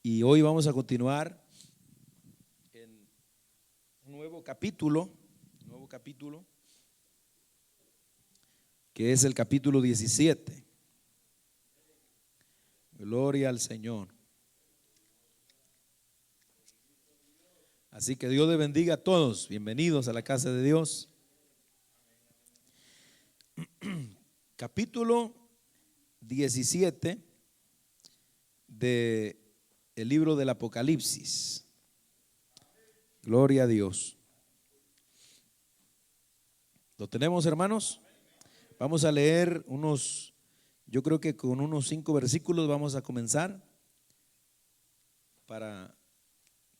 Y hoy vamos a continuar en un nuevo capítulo, que es el capítulo 17. Gloria al Señor. Así que Dios les bendiga a todos. Bienvenidos a la casa de Dios. Capítulo 17 de el libro del Apocalipsis. Gloria a Dios. ¿Lo tenemos, hermanos? Vamos a leer yo creo que con unos 5 versículos vamos a comenzar para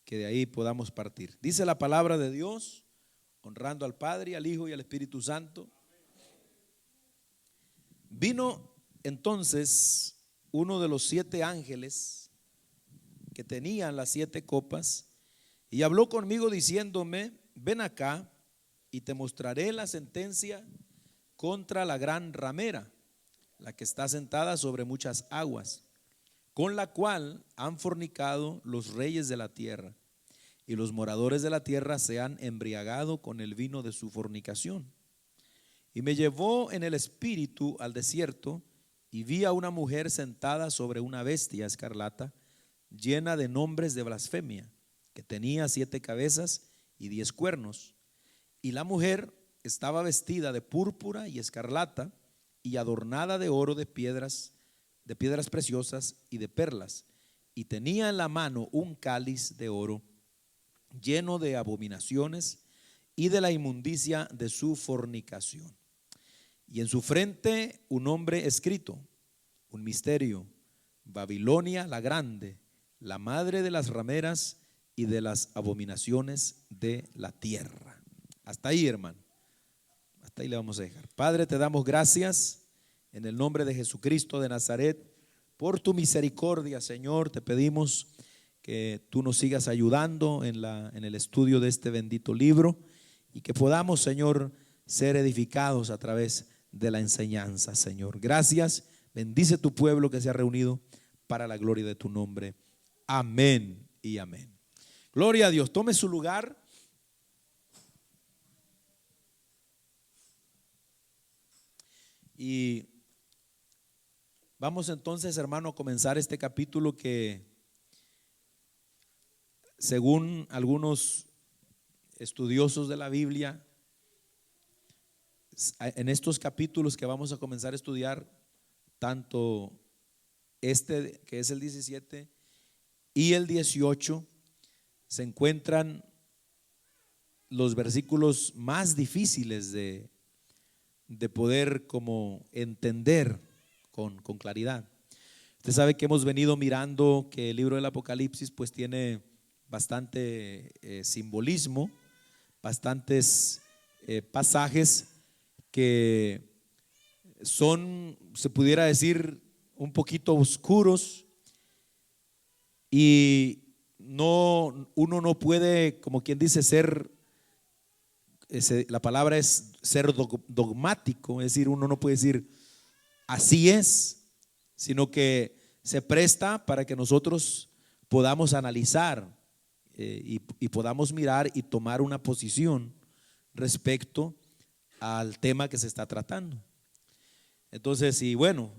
que de ahí podamos partir. Dice la palabra de Dios, honrando al Padre, al Hijo y al Espíritu Santo. Vino entonces uno de los 7 ángeles que tenían las 7 copas y habló conmigo diciéndome: ven acá y te mostraré la sentencia contra la gran ramera, la que está sentada sobre muchas aguas, con la cual han fornicado los reyes de la tierra, y los moradores de la tierra se han embriagado con el vino de su fornicación. Y me llevó en el espíritu al desierto, y vi a una mujer sentada sobre una bestia escarlata, llena de nombres de blasfemia, que tenía 7 cabezas y 10 cuernos. Y la mujer estaba vestida de púrpura y escarlata, y adornada de oro, de piedras preciosas y de perlas, y tenía en la mano un cáliz de oro lleno de abominaciones y de la inmundicia de su fornicación. Y en su frente un nombre escrito, un misterio: Babilonia la grande, la madre de las rameras y de las abominaciones de la tierra. Hasta ahí, hermano. Hasta ahí le vamos a dejar. Padre, te damos gracias en el nombre de Jesucristo de Nazaret por tu misericordia, Señor. Te pedimos que tú nos sigas ayudando en el estudio de este bendito libro, y que podamos, Señor, ser edificados a través de la enseñanza, Señor. Gracias. Bendice tu pueblo que se ha reunido para la gloria de tu nombre. Amén y amén. Gloria a Dios. Tome su lugar. Y vamos entonces, hermano, a comenzar este capítulo que, según algunos estudiosos de la Biblia, en estos capítulos que vamos a comenzar a estudiar, tanto este que es el 17 y el 18, se encuentran los versículos más difíciles de poder como entender con claridad. Usted sabe que hemos venido mirando que el libro del Apocalipsis pues tiene bastante simbolismo, bastantes pasajes que son, se pudiera decir, un poquito oscuros, y uno no puede, como quien dice, la palabra es ser dogmático, es decir, uno no puede decir así es, sino que se presta para que nosotros podamos analizar y podamos mirar y tomar una posición respecto al tema que se está tratando. Entonces, y bueno,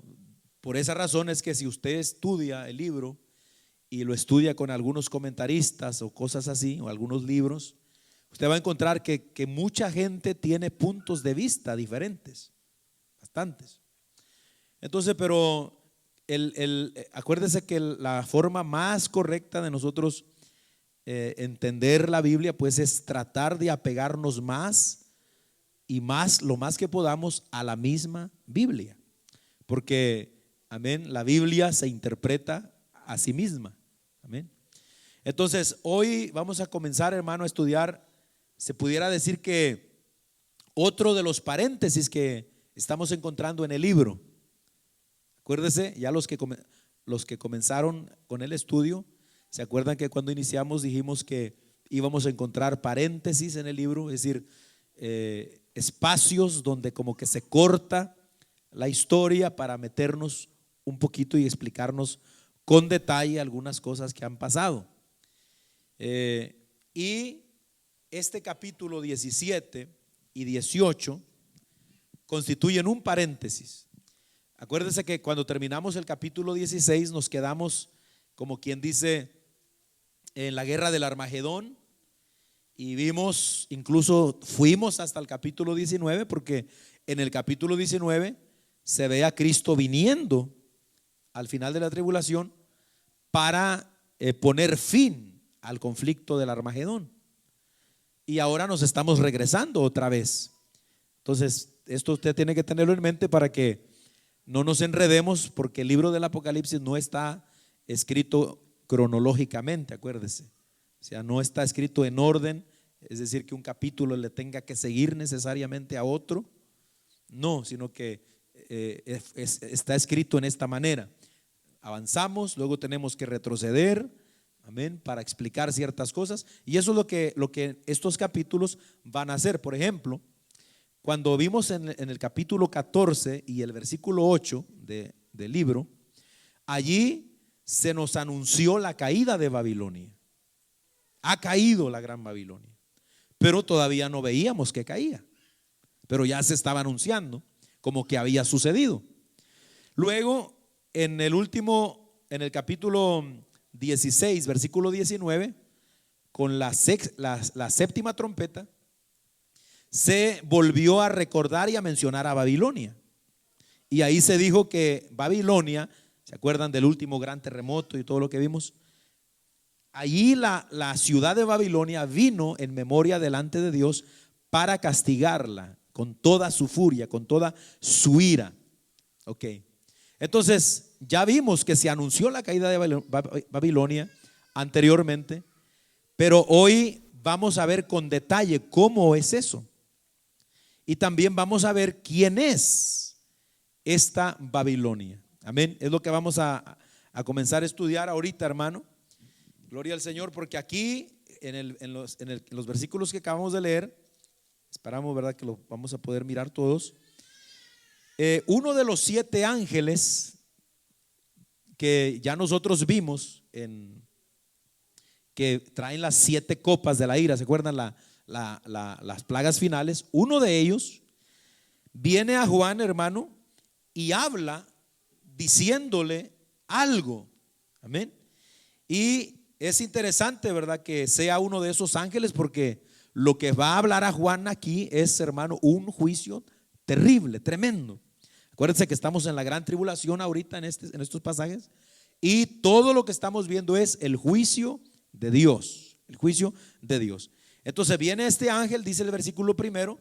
por esa razón es que si usted estudia el libro y lo estudia con algunos comentaristas o cosas así, o algunos libros, usted va a encontrar que mucha gente tiene puntos de vista diferentes, bastantes. Entonces, pero acuérdese que la forma más correcta de nosotros entender la Biblia pues es tratar de apegarnos más y más, lo más que podamos, a la misma Biblia, porque, amén, la Biblia se interpreta a sí misma, amén. Entonces hoy vamos a comenzar, hermano, a estudiar, se pudiera decir que otro de los paréntesis que estamos encontrando en el libro. Acuérdese, ya los que comenzaron con el estudio, se acuerdan que cuando iniciamos dijimos que íbamos a encontrar paréntesis en el libro, es decir, espacios donde como que se corta la historia para meternos un poquito y explicarnos con detalle algunas cosas que han pasado. Y este capítulo 17 y 18 constituyen un paréntesis. Acuérdense que cuando terminamos el capítulo 16 nos quedamos, como quien dice, en la guerra del Armagedón, y vimos, incluso fuimos hasta el capítulo 19, porque en el capítulo 19 se ve a Cristo viniendo al final de la tribulación para poner fin al conflicto del Armagedón. Y ahora nos estamos regresando otra vez. Entonces, esto usted tiene que tenerlo en mente para que no nos enredemos, porque el libro del Apocalipsis no está escrito cronológicamente, acuérdese. O sea, no está escrito en orden, es decir, que un capítulo le tenga que seguir necesariamente a otro. No, sino que está escrito en esta manera. Avanzamos, luego tenemos que retroceder, amén, para explicar ciertas cosas. Y eso es lo que estos capítulos van a hacer. Por ejemplo, cuando vimos en el capítulo 14 y el versículo 8 del libro, allí se nos anunció la caída de Babilonia. Ha caído la gran Babilonia, pero todavía no veíamos que caía, pero ya se estaba anunciando como que había sucedido. Luego, en el capítulo 16, versículo 19, con la séptima trompeta, se volvió a recordar y a mencionar a Babilonia. Y ahí se dijo que Babilonia, ¿se acuerdan del último gran terremoto y todo lo que vimos? Allí la ciudad de Babilonia vino en memoria delante de Dios para castigarla con toda su furia, con toda su ira. Ok. Entonces, ya vimos que se anunció la caída de Babilonia anteriormente, pero hoy vamos a ver con detalle cómo es eso. Y también vamos a ver quién es esta Babilonia. Amén. Es lo que vamos a comenzar a estudiar ahorita, hermano. Gloria al Señor, porque aquí en los versículos que acabamos de leer, esperamos, ¿verdad?, que lo vamos a poder mirar todos. Uno de los 7 ángeles que ya nosotros vimos, que traen las 7 copas de la ira, ¿se acuerdan? Las plagas finales. Uno de ellos viene a Juan, hermano, y habla diciéndole algo. Amén. Y es interesante, ¿verdad?, que sea uno de esos ángeles, porque lo que va a hablar a Juan aquí es, hermano, un juicio terrible, tremendo. Acuérdense que estamos en la gran tribulación ahorita en estos pasajes, y todo lo que estamos viendo es el juicio de Dios, el juicio de Dios. Entonces viene este ángel, dice el versículo 1,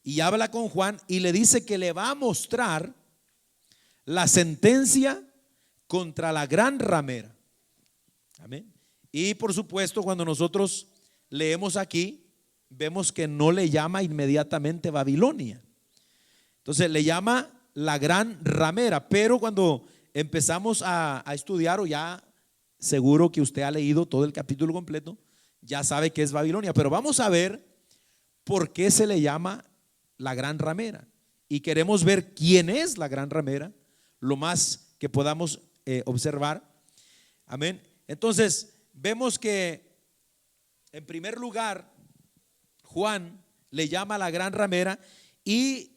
y habla con Juan y le dice que le va a mostrar la sentencia contra la gran ramera. Amén. Y por supuesto, cuando nosotros leemos aquí, vemos que no le llama inmediatamente Babilonia. Entonces le llama la gran ramera. Pero cuando empezamos a estudiar, o ya seguro que usted ha leído todo el capítulo completo, ya sabe que es Babilonia. Pero vamos a ver por qué se le llama la gran ramera. Y queremos ver quién es la gran ramera, lo más que podamos observar. Amén. Entonces vemos que en primer lugar Juan le llama la gran ramera, y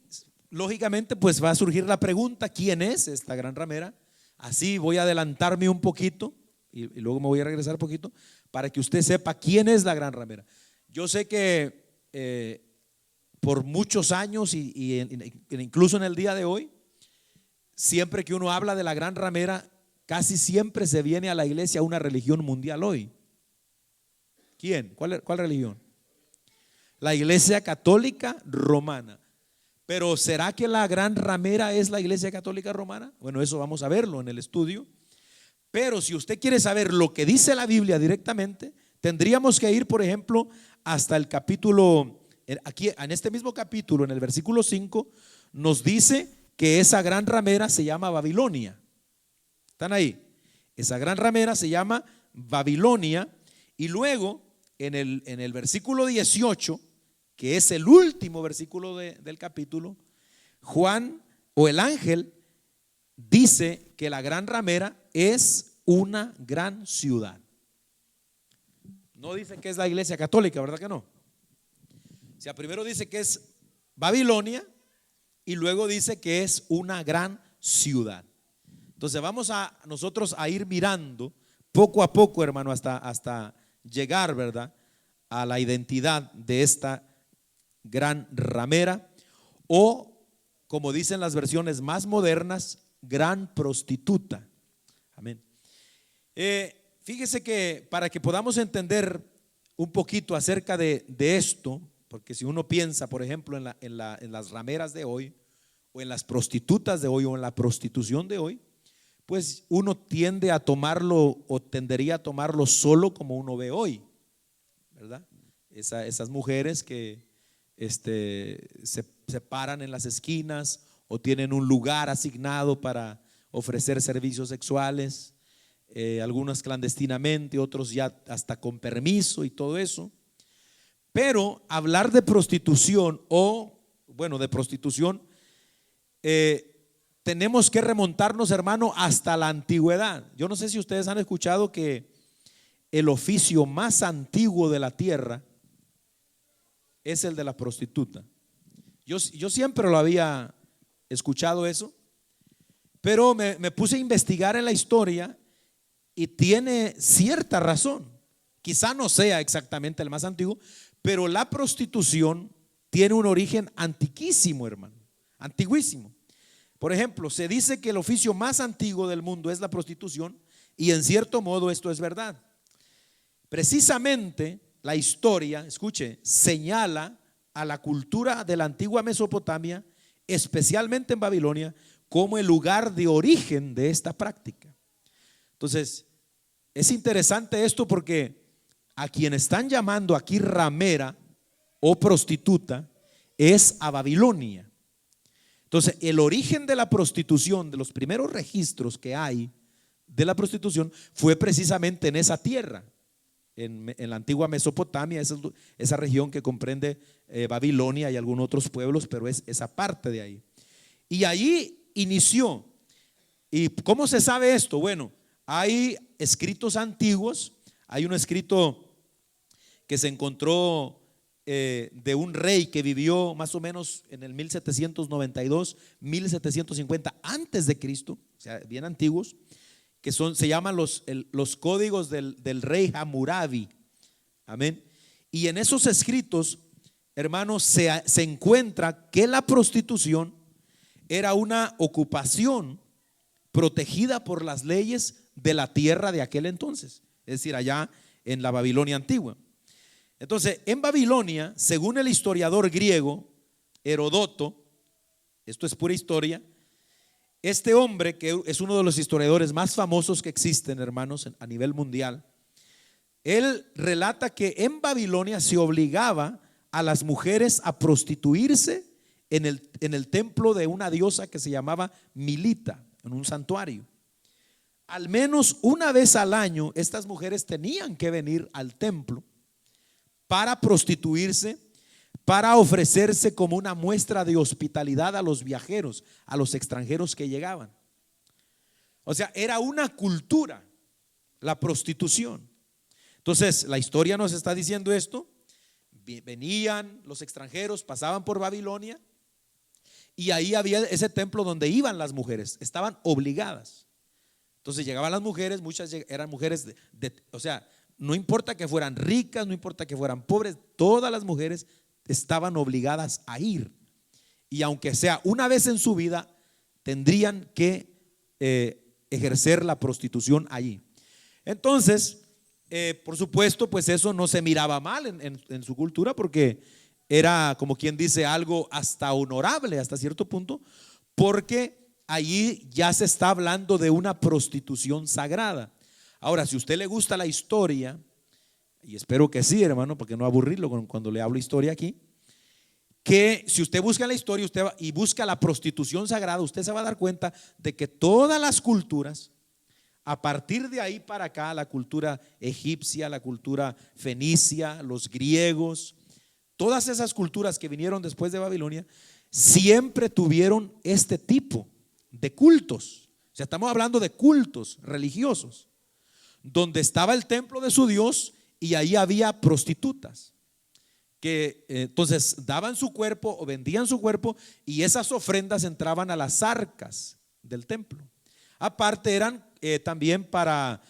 lógicamente pues va a surgir la pregunta: ¿quién es esta gran ramera? Así voy a adelantarme un poquito y luego me voy a regresar un poquito para que usted sepa quién es la gran ramera. Yo sé que por muchos años y incluso en el día de hoy, siempre que uno habla de la gran ramera, casi siempre se viene a la iglesia una religión mundial hoy. ¿Quién? ¿Cuál religión? La Iglesia Católica Romana. Pero ¿será que la gran ramera es la Iglesia Católica Romana? Bueno, eso vamos a verlo en el estudio. Pero si usted quiere saber lo que dice la Biblia directamente, tendríamos que ir, por ejemplo, hasta el capítulo, aquí en este mismo capítulo, en el versículo 5, nos dice que esa gran ramera se llama Babilonia. ¿Están ahí? Esa gran ramera se llama Babilonia. Y luego en el versículo 18, que es el último versículo del capítulo, Juan o el ángel dice que la gran ramera es una gran ciudad. No dice que es la iglesia católica, ¿verdad que no? O sea, primero dice que es Babilonia y luego dice que es una gran ciudad. Entonces vamos a nosotros a ir mirando poco a poco, hermano, hasta llegar, ¿verdad?, a la identidad de esta gran ramera, o como dicen las versiones más modernas, gran prostituta. Amén. Fíjese que para que podamos entender un poquito acerca de esto, porque si uno piensa, por ejemplo, en las rameras de hoy, o en las prostitutas de hoy, o en la prostitución de hoy, pues uno tiende a tomarlo, o tendería a tomarlo solo como uno ve hoy, ¿verdad? Esas mujeres que se paran en las esquinas o tienen un lugar asignado para ofrecer servicios sexuales, algunos clandestinamente, otros ya hasta con permiso y todo eso. Pero hablar de prostitución, o bueno, de prostitución, tenemos que remontarnos, hermano, hasta la antigüedad. Yo no sé si ustedes han escuchado que el oficio más antiguo de la tierra es el de la prostituta. Yo siempre lo había escuchado eso, pero me puse a investigar en la historia y tiene cierta razón. Quizá no sea exactamente el más antiguo, pero la prostitución tiene un origen antiquísimo, hermano, antiguísimo. Por ejemplo, se dice que el oficio más antiguo del mundo es la prostitución, y en cierto modo esto es verdad. Precisamente la historia, escuche, señala a la cultura de la antigua Mesopotamia, especialmente en Babilonia, como el lugar de origen de esta práctica. Entonces, es interesante esto porque a quien están llamando aquí ramera o prostituta es a Babilonia. Entonces, el origen de la prostitución, de los primeros registros que hay de la prostitución, fue precisamente en esa tierra, en la antigua Mesopotamia, esa región que comprende Babilonia y algunos otros pueblos, pero es esa parte de ahí. Y allí inició. ¿Y cómo se sabe esto? Bueno, hay escritos antiguos. Hay un escrito que se encontró de un rey que vivió más o menos en el 1792, 1750 antes de Cristo, o sea, bien antiguos, que se llaman los códigos del rey Hammurabi. Amén. Y en esos escritos, hermanos, se encuentra que la prostitución era una ocupación protegida por las leyes de la tierra de aquel entonces, es decir, allá en la Babilonia antigua. Entonces, en Babilonia, según el historiador griego Herodoto, esto es pura historia, este hombre, que es uno de los historiadores más famosos que existen, hermanos, a nivel mundial, él relata que en Babilonia se obligaba a las mujeres a prostituirse en el templo de una diosa que se llamaba Milita, en un santuario. Al menos una vez al año estas mujeres tenían que venir al templo para prostituirse, para ofrecerse como una muestra de hospitalidad a los viajeros, a los extranjeros que llegaban. O sea, era una cultura la prostitución. Entonces, la historia nos está diciendo esto. Venían los extranjeros, pasaban por Babilonia, y ahí había ese templo donde iban las mujeres, estaban obligadas. Entonces llegaban las mujeres, muchas eran mujeres o sea, no importa que fueran ricas, no importa que fueran pobres, todas las mujeres estaban obligadas a ir. Y aunque sea una vez en su vida, tendrían que ejercer la prostitución allí. Entonces, por supuesto, pues eso no se miraba mal en su cultura, porque era, como quien dice, algo hasta honorable hasta cierto punto, porque allí ya se está hablando de una prostitución sagrada. Ahora, si a usted le gusta la historia, y espero que sí, hermano, porque no aburrirlo cuando le hablo historia aquí, que si usted busca la historia y busca la prostitución sagrada, usted se va a dar cuenta de que todas las culturas, a partir de ahí para acá, la cultura egipcia, la cultura fenicia, los griegos, todas esas culturas que vinieron después de Babilonia, siempre tuvieron este tipo de cultos. O sea, estamos hablando de cultos religiosos. donde estaba el templo de su Dios y ahí había prostitutas que entonces daban su cuerpo o vendían su cuerpo y esas ofrendas entraban a las arcas del templo. Aparte eran también para,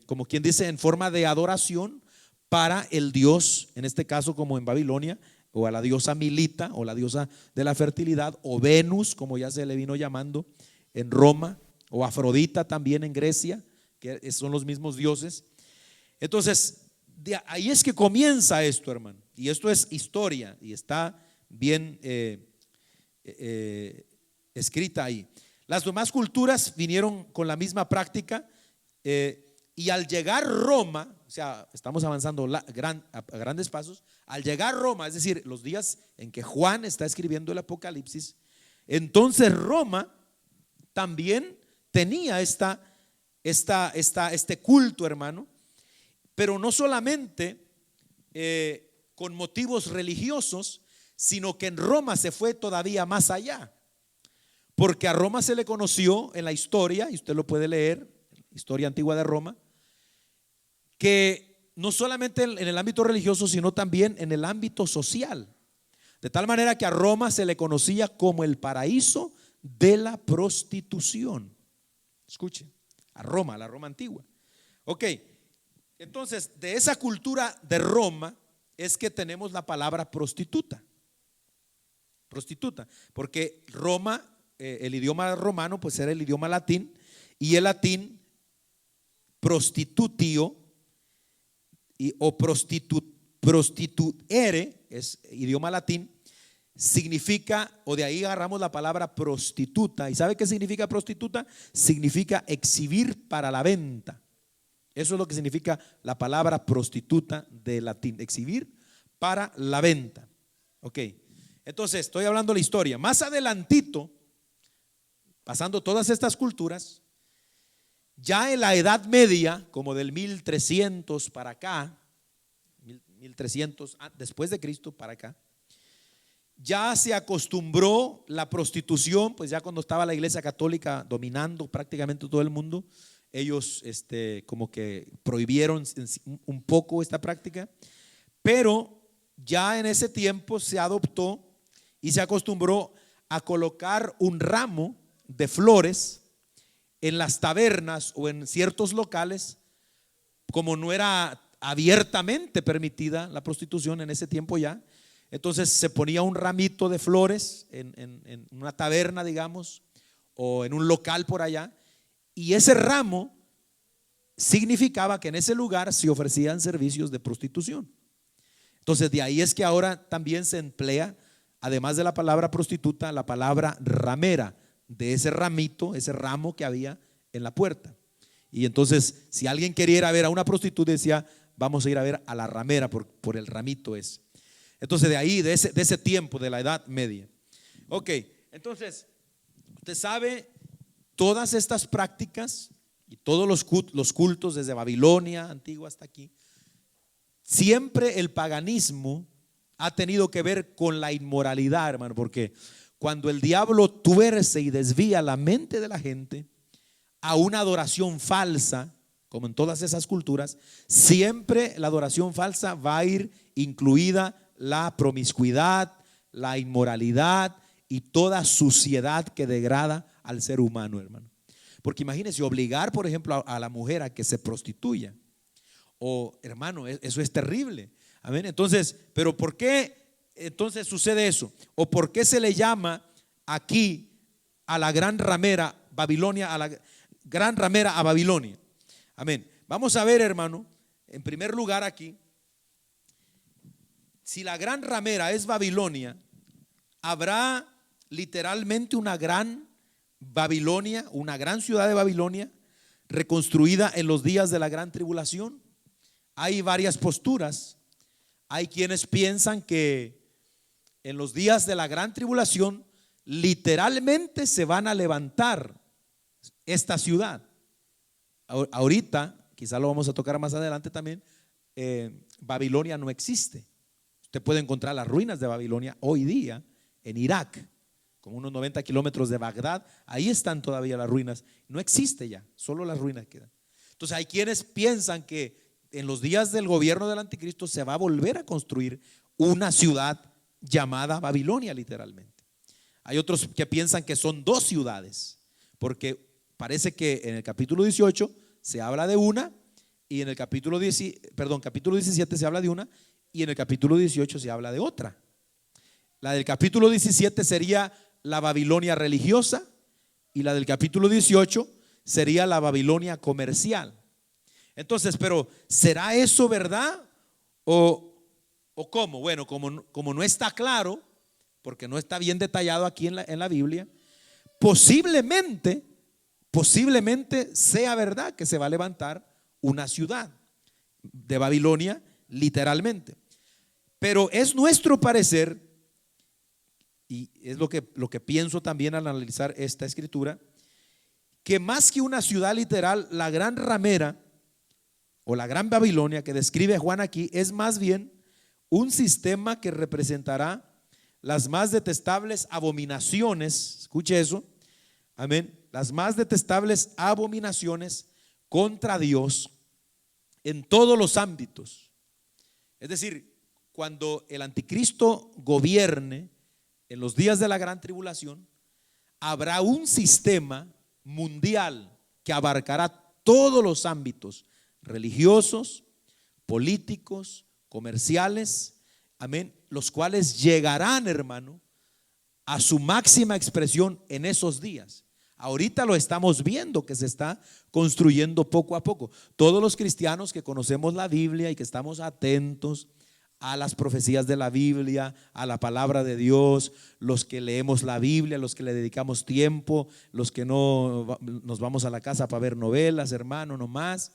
como quien dice, en forma de adoración para el dios, en este caso como en Babilonia, o a la diosa Milita o la diosa de la fertilidad, o Venus, como ya se le vino llamando en Roma, o Afrodita también en Grecia, que son los mismos dioses. Entonces, de ahí es que comienza esto, hermano, y esto es historia y está bien escrita ahí. Las demás culturas vinieron con la misma práctica y al llegar Roma, o sea, estamos avanzando a grandes pasos, al llegar Roma, es decir, los días en que Juan está escribiendo el Apocalipsis, entonces Roma también tenía este culto, hermano, pero no solamente con motivos religiosos, sino que en Roma se fue todavía más allá, porque a Roma se le conoció en la historia, y usted lo puede leer, historia antigua de Roma, que no solamente en el ámbito religioso, sino también en el ámbito social, de tal manera que a Roma se le conocía como el paraíso de la prostitución. Escuche, a Roma, la Roma antigua. Ok, entonces de esa cultura de Roma es que tenemos la palabra prostituta. Prostituta, porque Roma, el idioma romano pues era el idioma latín, y el latín prostitutio o prostituere es idioma latín, significa, o de ahí agarramos la palabra prostituta. ¿Y sabe qué significa prostituta? Significa exhibir para la venta. Eso es lo que significa la palabra prostituta de latín, exhibir para la venta. Ok, entonces estoy hablando de la historia. Más adelantito, pasando todas estas culturas, ya en la Edad Media, como del 1300 para acá, 1300 después de Cristo para acá, ya se acostumbró la prostitución, pues ya cuando estaba la Iglesia Católica dominando prácticamente todo el mundo, ellos como que prohibieron un poco esta práctica, pero ya en ese tiempo se adoptó y se acostumbró a colocar un ramo de flores en las tabernas o en ciertos locales. Como no era abiertamente permitida la prostitución en ese tiempo ya, entonces se ponía un ramito de flores en una taberna, digamos, o en un local por allá, y ese ramo significaba que en ese lugar se ofrecían servicios de prostitución. Entonces de ahí es que ahora también se emplea, además de la palabra prostituta, la palabra ramera, de ese ramito, ese ramo que había en la puerta. Y entonces si alguien quería ir a ver a una prostituta, decía: vamos a ir a ver a la ramera por el ramito ese. Entonces de ahí, de ese tiempo, de la Edad Media. Ok, entonces usted sabe, todas estas prácticas y todos los cultos desde Babilonia antigua hasta aquí, siempre el paganismo ha tenido que ver con la inmoralidad, hermano, porque cuando el diablo tuerce y desvía la mente de la gente a una adoración falsa, como en todas esas culturas, siempre la adoración falsa va a ir incluida la promiscuidad, la inmoralidad y toda suciedad que degrada al ser humano, hermano. Porque imagínense, obligar, por ejemplo, a la mujer a que se prostituya, o hermano, eso es terrible. Amén. Entonces, pero ¿por qué entonces sucede eso? ¿O por qué se le llama aquí a la gran ramera Babilonia, a la gran ramera a Babilonia? Amén. Vamos a ver, hermano, en primer lugar aquí, si la gran ramera es Babilonia, habrá literalmente una gran Babilonia, una gran ciudad de Babilonia reconstruida en los días de la gran tribulación. Hay varias posturas. Hay quienes piensan que en los días de la gran tribulación literalmente se van a levantar esta ciudad. Ahorita, quizá lo vamos a tocar más adelante también, Babilonia no existe. Usted puede encontrar las ruinas de Babilonia hoy día en Irak, como unos 90 kilómetros de Bagdad. Ahí están todavía las ruinas. No existe ya, solo las ruinas quedan. Entonces hay quienes piensan que en los días del gobierno del anticristo se va a volver a construir una ciudad llamada Babilonia, literalmente. Hay otros que piensan que son dos ciudades, porque parece que en el capítulo 18 se habla de una, y en el capítulo 17 se habla de una, y en el capítulo 18 se habla de otra. La del capítulo 17 sería la Babilonia religiosa, y la del capítulo 18 sería la Babilonia comercial. Entonces, pero ¿será eso verdad? ¿O cómo? Bueno, como no está claro, porque no está bien detallado aquí en la Biblia, posiblemente sea verdad que se va a levantar una ciudad de Babilonia, literalmente. Pero es nuestro parecer, y es lo que pienso también al analizar esta escritura, que más que una ciudad literal, la gran ramera o la gran Babilonia que describe Juan aquí es más bien un sistema que representará las más detestables abominaciones, escuche eso, amén, las más detestables abominaciones contra Dios en todos los ámbitos. Es decir, cuando el anticristo gobierne en los días de la gran tribulación, habrá un sistema mundial que abarcará todos los ámbitos religiosos, políticos, comerciales, amén, los cuales llegarán, hermano, a su máxima expresión en esos días. Ahorita lo estamos viendo que se está construyendo poco a poco. Todos los cristianos que conocemos la Biblia y que estamos atentos a las profecías de la Biblia, a la palabra de Dios, los que leemos la Biblia, los que le dedicamos tiempo, los que no nos vamos a la casa para ver novelas, hermano, no más.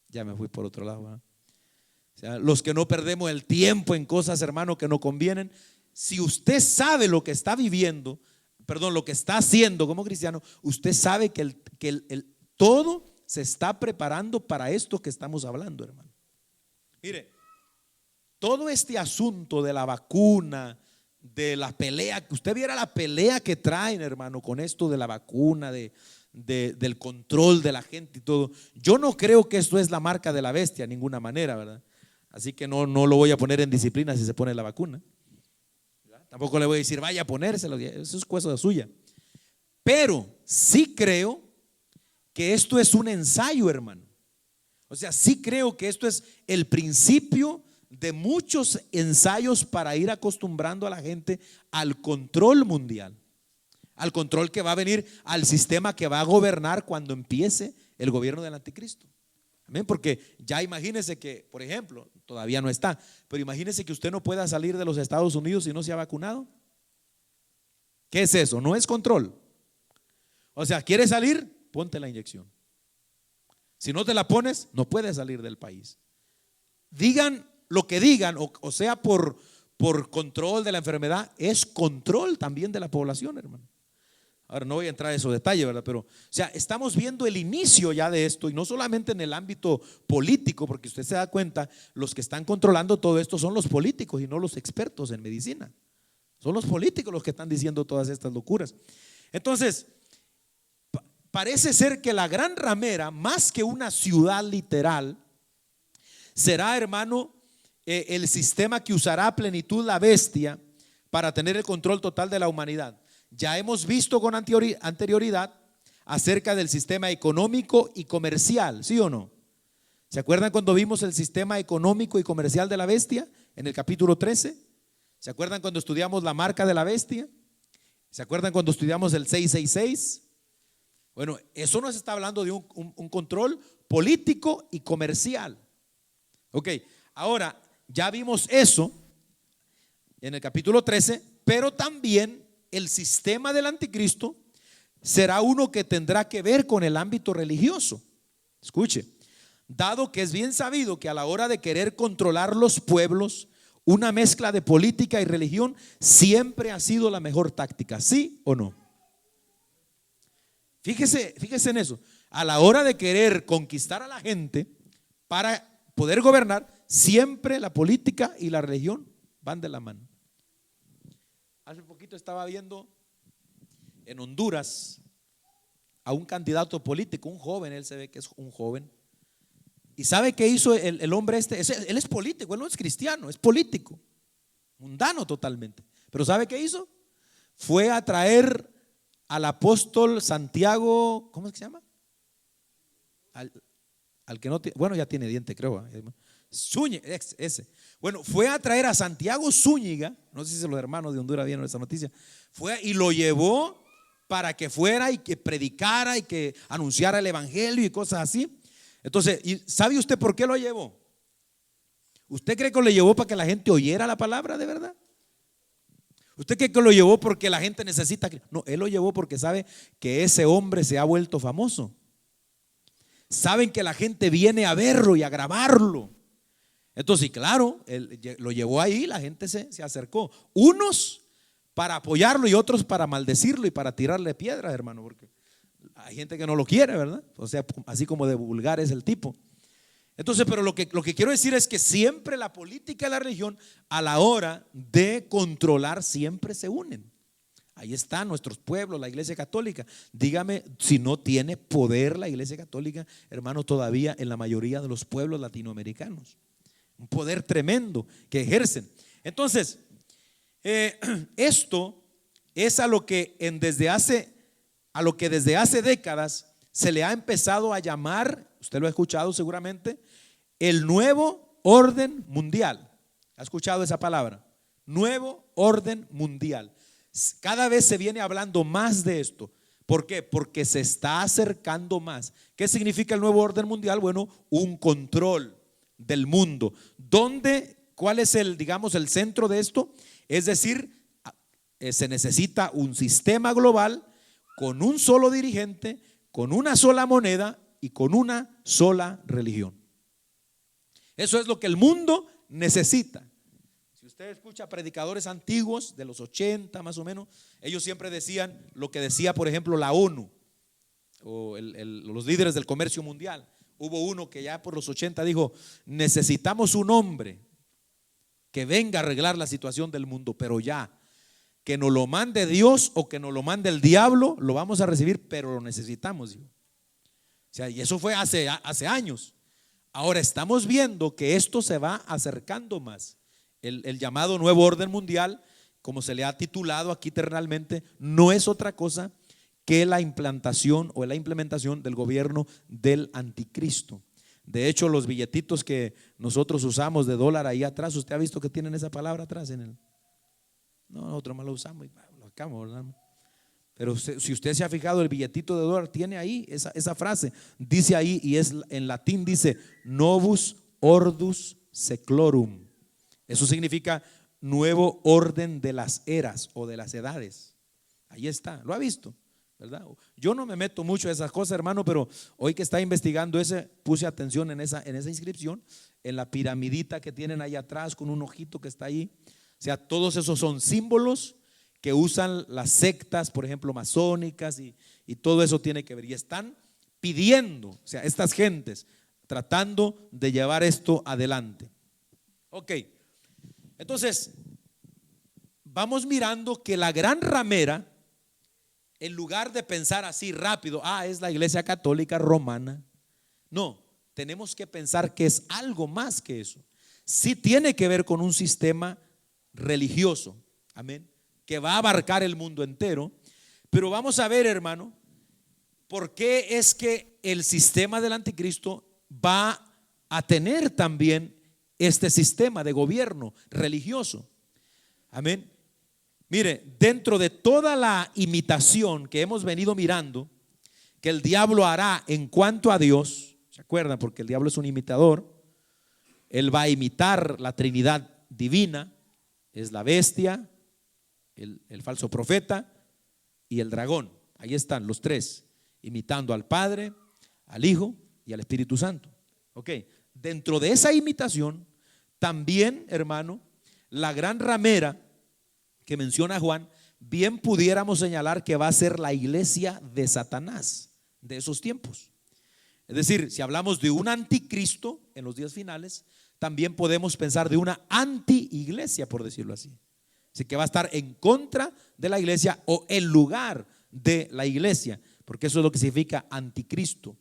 Ya me fui por otro lado, ¿verdad? O sea, los que no perdemos el tiempo en cosas, hermano, que no convienen. Si usted sabe lo que está viviendo, lo que está haciendo como cristiano, usted sabe que todo se está preparando para esto que estamos hablando, hermano. Mire, todo este asunto de la vacuna, de la pelea, que usted viera la pelea que traen, hermano, con esto de la vacuna, del control de la gente y todo. Yo no creo que esto es la marca de la bestia, de ninguna manera, ¿verdad? Así que no lo voy a poner en disciplina si se pone la vacuna. Tampoco le voy a decir vaya a ponérselo, eso es cosa suya. Pero sí creo que esto es un ensayo, hermano. O sea, sí creo que esto es el principio de muchos ensayos para ir acostumbrando a la gente al control mundial, al control que va a venir, al sistema que va a gobernar cuando empiece el gobierno del anticristo. Amén, porque ya imagínese que, por ejemplo, todavía no está, pero imagínese que usted no pueda salir de los Estados Unidos si no se ha vacunado. ¿Qué es eso? No es control. O sea, ¿quieres salir? Ponte la inyección. Si no te la pones, no puedes salir del país. Digan lo que digan, o sea, por control de la enfermedad, es control también de la población, hermano. Ahora no voy a entrar en esos detalles, ¿verdad? Pero, o sea, estamos viendo el inicio ya de esto, y no solamente en el ámbito político, porque usted se da cuenta, los que están controlando todo esto son los políticos y no los expertos en medicina. Son los políticos los que están diciendo todas estas locuras. Entonces, parece ser que la gran ramera, más que una ciudad literal, será, hermano, el sistema que usará a plenitud la bestia para tener el control total de la humanidad. Ya hemos visto con anterioridad acerca del sistema económico y comercial, ¿sí o no? ¿Se acuerdan cuando vimos el sistema económico y comercial de la bestia en el capítulo 13? ¿Se acuerdan cuando estudiamos la marca de la bestia? ¿Se acuerdan cuando estudiamos el 666? Bueno, eso nos está hablando de un control político y comercial. Ok, ahora ya vimos eso en el capítulo 13, pero también el sistema del anticristo será uno que tendrá que ver con el ámbito religioso. Escuche, dado que es bien sabido que a la hora de querer controlar los pueblos, una mezcla de política y religión siempre ha sido la mejor táctica, ¿sí o no? Fíjese en eso. A la hora de querer conquistar a la gente para poder gobernar, siempre la política y la religión van de la mano. Hace poquito estaba viendo en Honduras a un candidato político, un joven, él se ve que es un joven. ¿Y sabe qué hizo el hombre este? Él es político, él no es cristiano, es político, mundano totalmente. Pero ¿sabe qué hizo? Fue a traer al apóstol Santiago, ¿cómo es que se llama? Al que no tiene, bueno, ya tiene diente, creo. Zúñiga, ese. Bueno, fue a traer a Santiago Zúñiga, no sé si los hermanos de Honduras vieron esa noticia, fue y lo llevó para que fuera y que predicara y que anunciara el evangelio y cosas así. Entonces, ¿y sabe usted por qué lo llevó? ¿Usted cree que lo llevó para que la gente oyera la palabra de verdad? ¿Usted cree que lo llevó porque la gente necesita? No, él lo llevó porque sabe que ese hombre se ha vuelto famoso. Saben que la gente viene a verlo y a grabarlo. Entonces, claro, él lo llevó ahí, la gente se acercó. Unos para apoyarlo y otros para maldecirlo y para tirarle piedras, hermano, porque hay gente que no lo quiere, ¿verdad? O sea, así como de vulgar es el tipo. Entonces, pero lo que quiero decir es que siempre la política y la religión a la hora de controlar siempre se unen. Ahí están nuestros pueblos, la Iglesia Católica. Dígame si no tiene poder la Iglesia Católica, hermano, todavía en la mayoría de los pueblos latinoamericanos. Un poder tremendo que ejercen. Entonces, esto es a lo que desde hace décadas se le ha empezado a llamar, usted lo ha escuchado seguramente, el nuevo orden mundial. ¿Ha escuchado esa palabra? Nuevo orden mundial. Cada vez se viene hablando más de esto. ¿Por qué? Porque se está acercando más. ¿Qué significa el nuevo orden mundial? Bueno, un control del mundo. ¿Cuál es el centro de esto? Es decir, se necesita un sistema global con un solo dirigente, con una sola moneda y con una sola religión. Eso es lo que el mundo necesita. Si usted escucha predicadores antiguos de los 80 más o menos, ellos siempre decían lo que decía, por ejemplo, la ONU o los líderes del comercio mundial. Hubo uno que ya por los 80 dijo: necesitamos un hombre que venga a arreglar la situación del mundo, pero ya, que nos lo mande Dios o que nos lo mande el diablo, lo vamos a recibir, pero lo necesitamos. O sea, y eso fue hace años. Ahora estamos viendo que esto se va acercando más. El llamado nuevo orden mundial, como se le ha titulado aquí terrenalmente, no es otra cosa que la implantación o la implementación del gobierno del anticristo. De hecho, los billetitos que nosotros usamos de dólar ahí atrás, ¿usted ha visto que tienen esa palabra atrás en el? No, nosotros más lo usamos y lo sacamos, ¿verdad? Pero si usted se ha fijado, el billetito de dólar tiene ahí esa frase, dice ahí, y es en latín, dice Novus Ordus Seclorum. Eso significa nuevo orden de las eras o de las edades. Ahí está, lo ha visto, ¿verdad? Yo no me meto mucho a esas cosas, hermano, pero hoy que está investigando puse atención en esa inscripción, en la piramidita que tienen ahí atrás con un ojito que está ahí. O sea, todos esos son símbolos que usan las sectas, por ejemplo, masónicas, y todo eso tiene que ver. Y están pidiendo, o sea, estas gentes tratando de llevar esto adelante. Ok, entonces vamos mirando que la gran ramera, en lugar de pensar así rápido, es la Iglesia Católica Romana, no, tenemos que pensar que es algo más que eso. Sí tiene que ver con un sistema religioso, amén, que va a abarcar el mundo entero. Pero vamos a ver, hermano, por qué es que el sistema del anticristo va a tener también este sistema de gobierno religioso, amén. Mire, dentro de toda la imitación que hemos venido mirando que el diablo hará en cuanto a Dios, ¿se acuerdan? Porque el diablo es un imitador. Él va a imitar la Trinidad divina. Es la bestia, el falso profeta y el dragón. Ahí están los tres, imitando al Padre, al Hijo y al Espíritu Santo. Ok, dentro de esa imitación también, hermano, la gran ramera que menciona Juan, bien pudiéramos señalar que va a ser la iglesia de Satanás de esos tiempos. Es decir, si hablamos de un anticristo en los días finales, también podemos pensar de una anti-iglesia, por decirlo así. Así que va a estar en contra de la iglesia o en lugar de la iglesia. porque eso es lo que significa anticristo.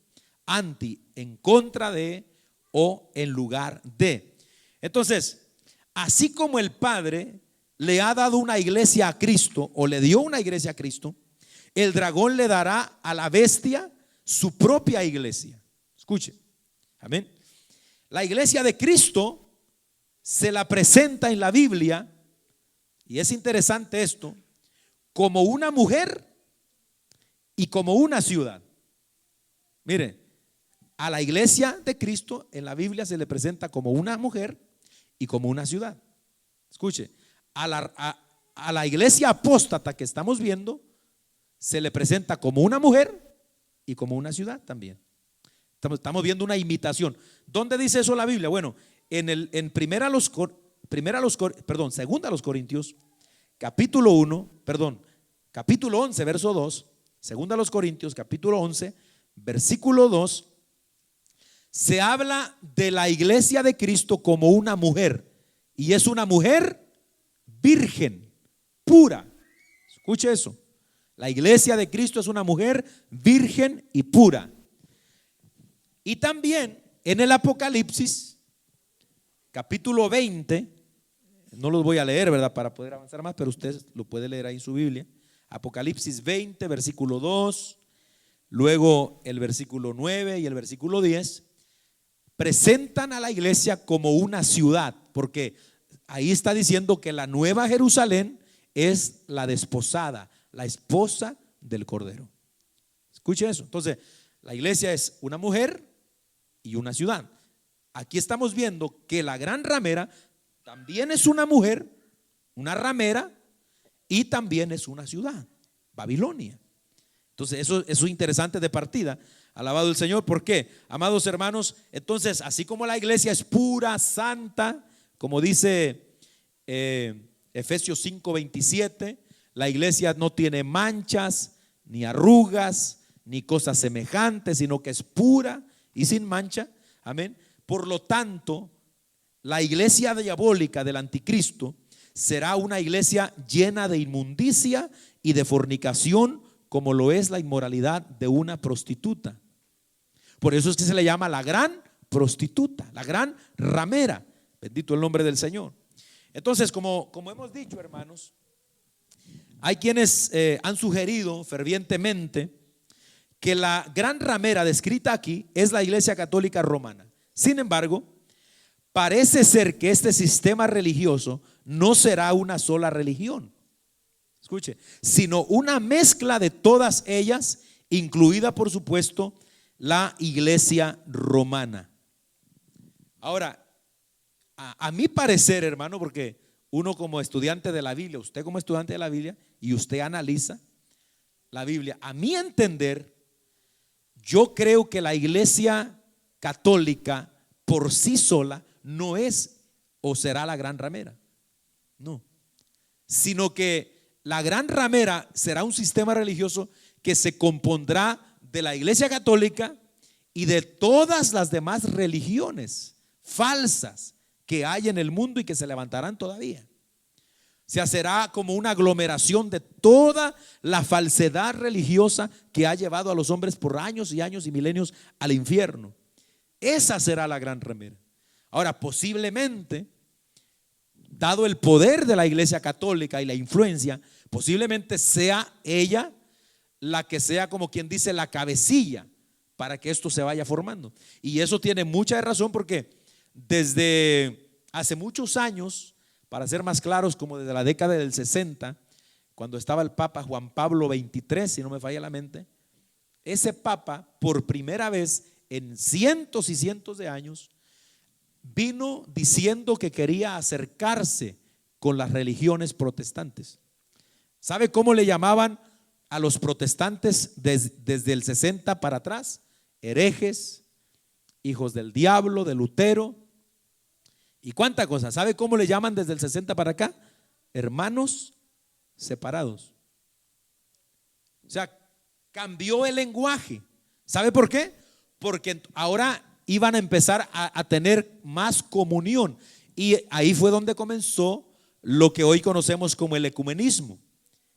Anti, en contra de o en lugar de. Entonces, así como el Padre le ha dado una iglesia a Cristo, o le dio una iglesia a Cristo, el dragón le dará a la bestia su propia iglesia. Escuche, amén. La iglesia de Cristo se la presenta en la Biblia, y es interesante esto, como una mujer y como una ciudad. Mire, a la iglesia de Cristo en la Biblia se le presenta como una mujer y como una ciudad. Escuche, a la iglesia apóstata que estamos viendo se le presenta como una mujer y como una ciudad también. Estamos viendo una imitación. ¿Dónde dice eso la Biblia? Bueno, en segunda a los Corintios, capítulo 11, verso 2, segunda a los Corintios, capítulo 11, versículo 2, se habla de la iglesia de Cristo como una mujer, y es una mujer virgen, pura. Escuche eso. La iglesia de Cristo es una mujer virgen y pura. Y también en el Apocalipsis, capítulo 20, no los voy a leer, ¿verdad?, para poder avanzar más, pero usted lo puede leer ahí en su Biblia. Apocalipsis 20, versículo 2, luego el versículo 9 y el versículo 10, presentan a la iglesia como una ciudad, porque ahí está diciendo que la nueva Jerusalén es la desposada, la esposa del Cordero. Escuche eso. Entonces, la iglesia es una mujer y una ciudad. Aquí estamos viendo que la gran ramera también es una mujer, una ramera, y también es una ciudad, Babilonia. Entonces, eso es interesante de partida. Alabado el Señor. ¿Por qué? Amados hermanos, entonces, así como la iglesia es pura, santa, como dice Efesios 5:27, la iglesia no tiene manchas, ni arrugas, ni cosas semejantes, sino que es pura y sin mancha. Amén. Por lo tanto, la iglesia diabólica del anticristo será una iglesia llena de inmundicia y de fornicación, como lo es la inmoralidad de una prostituta. Por eso es que se le llama la gran prostituta, la gran ramera. Bendito el nombre del Señor. Entonces, como hemos dicho, hermanos, hay quienes han sugerido fervientemente que la gran ramera descrita aquí es la Iglesia Católica Romana. Sin embargo, parece ser que este sistema religioso no será una sola religión, escuche, sino una mezcla de todas ellas, incluida por supuesto la iglesia romana. Ahora, a mi parecer, hermano, porque uno como estudiante de la Biblia, usted como estudiante de la Biblia, y usted analiza la Biblia, a mi entender, yo creo que la iglesia católica por sí sola no es o será la gran ramera, no, sino que la gran ramera será un sistema religioso que se compondrá de la iglesia católica y de todas las demás religiones falsas que hay en el mundo y que se levantarán todavía. Se será como una aglomeración de toda la falsedad religiosa que ha llevado a los hombres por años y años y milenios al infierno. Esa será la gran ramera. Ahora, posiblemente, dado el poder de la iglesia católica y la influencia, posiblemente sea ella la que sea, como quien dice, la cabecilla para que esto se vaya formando. Y eso tiene mucha razón, porque desde hace muchos años, para ser más claros, como desde la década del 60, cuando estaba el Papa Juan Pablo XXIII, si no me falla la mente, ese Papa por primera vez en cientos y cientos de años vino diciendo que quería acercarse con las religiones protestantes. ¿Sabe cómo le llamaban a los protestantes desde el 60 para atrás? Herejes, hijos del diablo, de Lutero y cuánta cosa. ¿Sabe cómo le llaman desde el 60 para acá? Hermanos separados. O sea, cambió el lenguaje. ¿Sabe por qué? Porque ahora iban a empezar a tener más comunión, y ahí fue donde comenzó lo que hoy conocemos como el ecumenismo.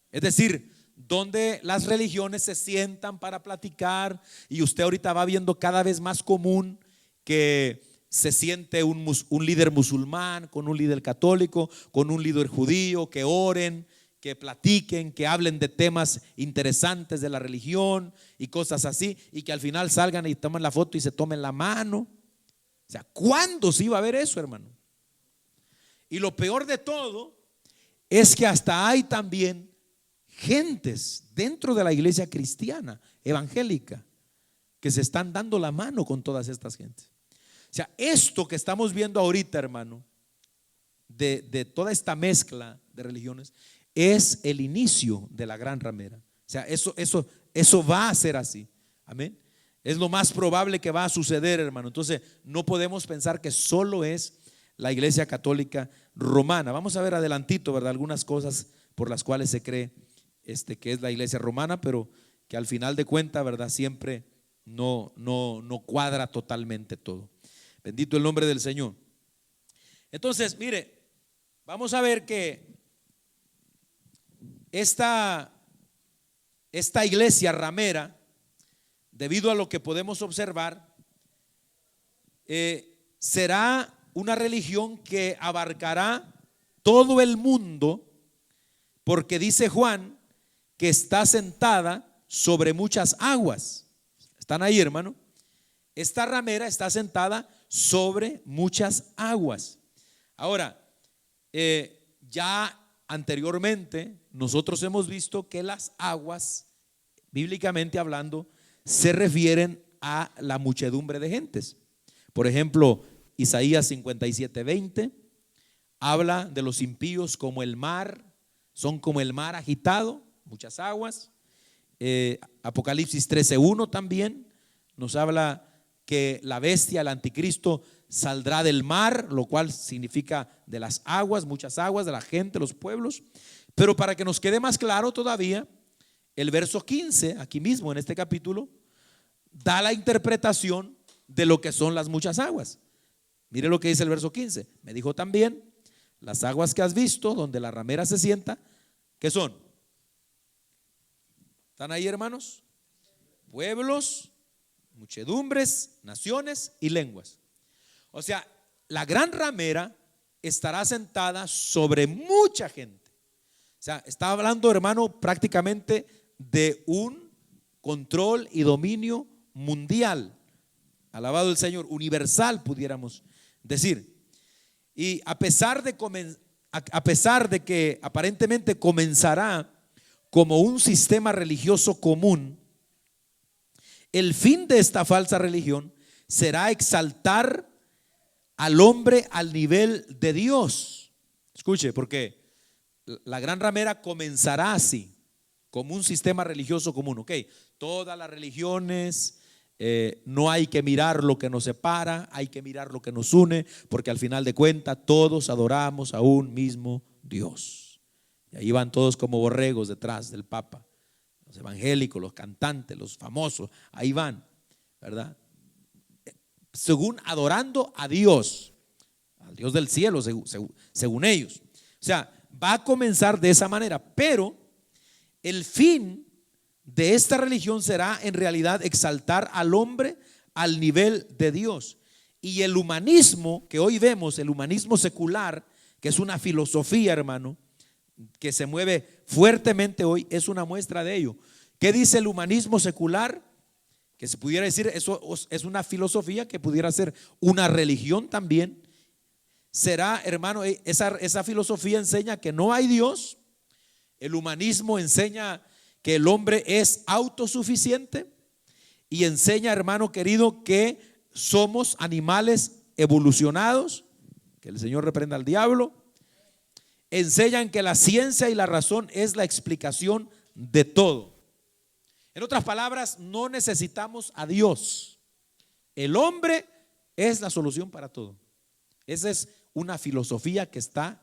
Es decir, donde las religiones se sientan para platicar, y usted ahorita va viendo cada vez más común que se siente un líder musulmán con un líder católico, con un líder judío, que oren, que platiquen, que hablen de temas interesantes de la religión y cosas así, y que al final salgan y tomen la foto y se tomen la mano. O sea, ¿cuándo se iba a ver eso, hermano? Y lo peor de todo es que hasta hay también gentes dentro de la iglesia cristiana, evangélica, que se están dando la mano con todas estas gentes. O sea, esto que estamos viendo ahorita, hermano, de toda esta mezcla de religiones, es el inicio de la gran ramera. O sea, eso va a ser así. Amén. Es lo más probable que va a suceder, hermano. Entonces, no podemos pensar que solo es la iglesia católica romana. Vamos a ver adelantito, ¿verdad? Algunas cosas por las cuales se cree que es la iglesia romana, pero que al final de cuentas, ¿verdad? Siempre no cuadra totalmente todo. Bendito el nombre del Señor. Entonces, mire, vamos a ver que esta iglesia ramera, debido a lo que podemos observar, será una religión que abarcará todo el mundo, porque dice Juan que está sentada sobre muchas aguas. ¿Están ahí, hermano? Esta ramera está sentada sobre muchas aguas. Ahora, ya anteriormente nosotros hemos visto que las aguas, bíblicamente hablando, se refieren a la muchedumbre de gentes. Por ejemplo, Isaías 57:20 habla de los impíos como el mar, son como el mar agitado, muchas aguas. Apocalipsis 13:1 también nos habla que la bestia, el anticristo, saldrá del mar, lo cual significa de las aguas, muchas aguas, de la gente, los pueblos. Pero para que nos quede más claro todavía, el verso 15, aquí mismo en este capítulo, da la interpretación de lo que son las muchas aguas. Mire lo que dice el verso 15. Me dijo también: las aguas que has visto, donde la ramera se sienta, ¿qué son? ¿Están ahí, hermanos? Pueblos, muchedumbres, naciones y lenguas. O sea, la gran ramera estará sentada sobre mucha gente. O sea, está hablando, hermano, prácticamente de un control y dominio mundial. Alabado el Señor, universal pudiéramos decir. Y a pesar de que aparentemente comenzará como un sistema religioso común, el fin de esta falsa religión será exaltar al hombre al nivel de Dios. Escuche, porque la gran ramera comenzará así, como un sistema religioso común. Ok, todas las religiones, no hay que mirar lo que nos separa, hay que mirar lo que nos une, porque al final de cuentas todos adoramos a un mismo Dios. Y ahí van todos como borregos detrás del Papa, los evangélicos, los cantantes, los famosos, ahí van, ¿verdad? Según adorando a Dios, al Dios del cielo, según ellos. O sea, va a comenzar de esa manera, pero el fin de esta religión será en realidad exaltar al hombre al nivel de Dios. Y el humanismo que hoy vemos, el humanismo secular, que es una filosofía, hermano, que se mueve fuertemente hoy, es una muestra de ello. ¿Qué dice el humanismo secular? Que se pudiera decir, eso es una filosofía que pudiera ser una religión también. Será, hermano, esa filosofía enseña que no hay Dios. El humanismo enseña que el hombre es autosuficiente y enseña, hermano querido, que somos animales evolucionados, que el Señor reprenda al diablo. Enseñan que la ciencia y la razón es la explicación de todo. En otras palabras, no necesitamos a Dios. El hombre es la solución para todo. Esa es una filosofía que está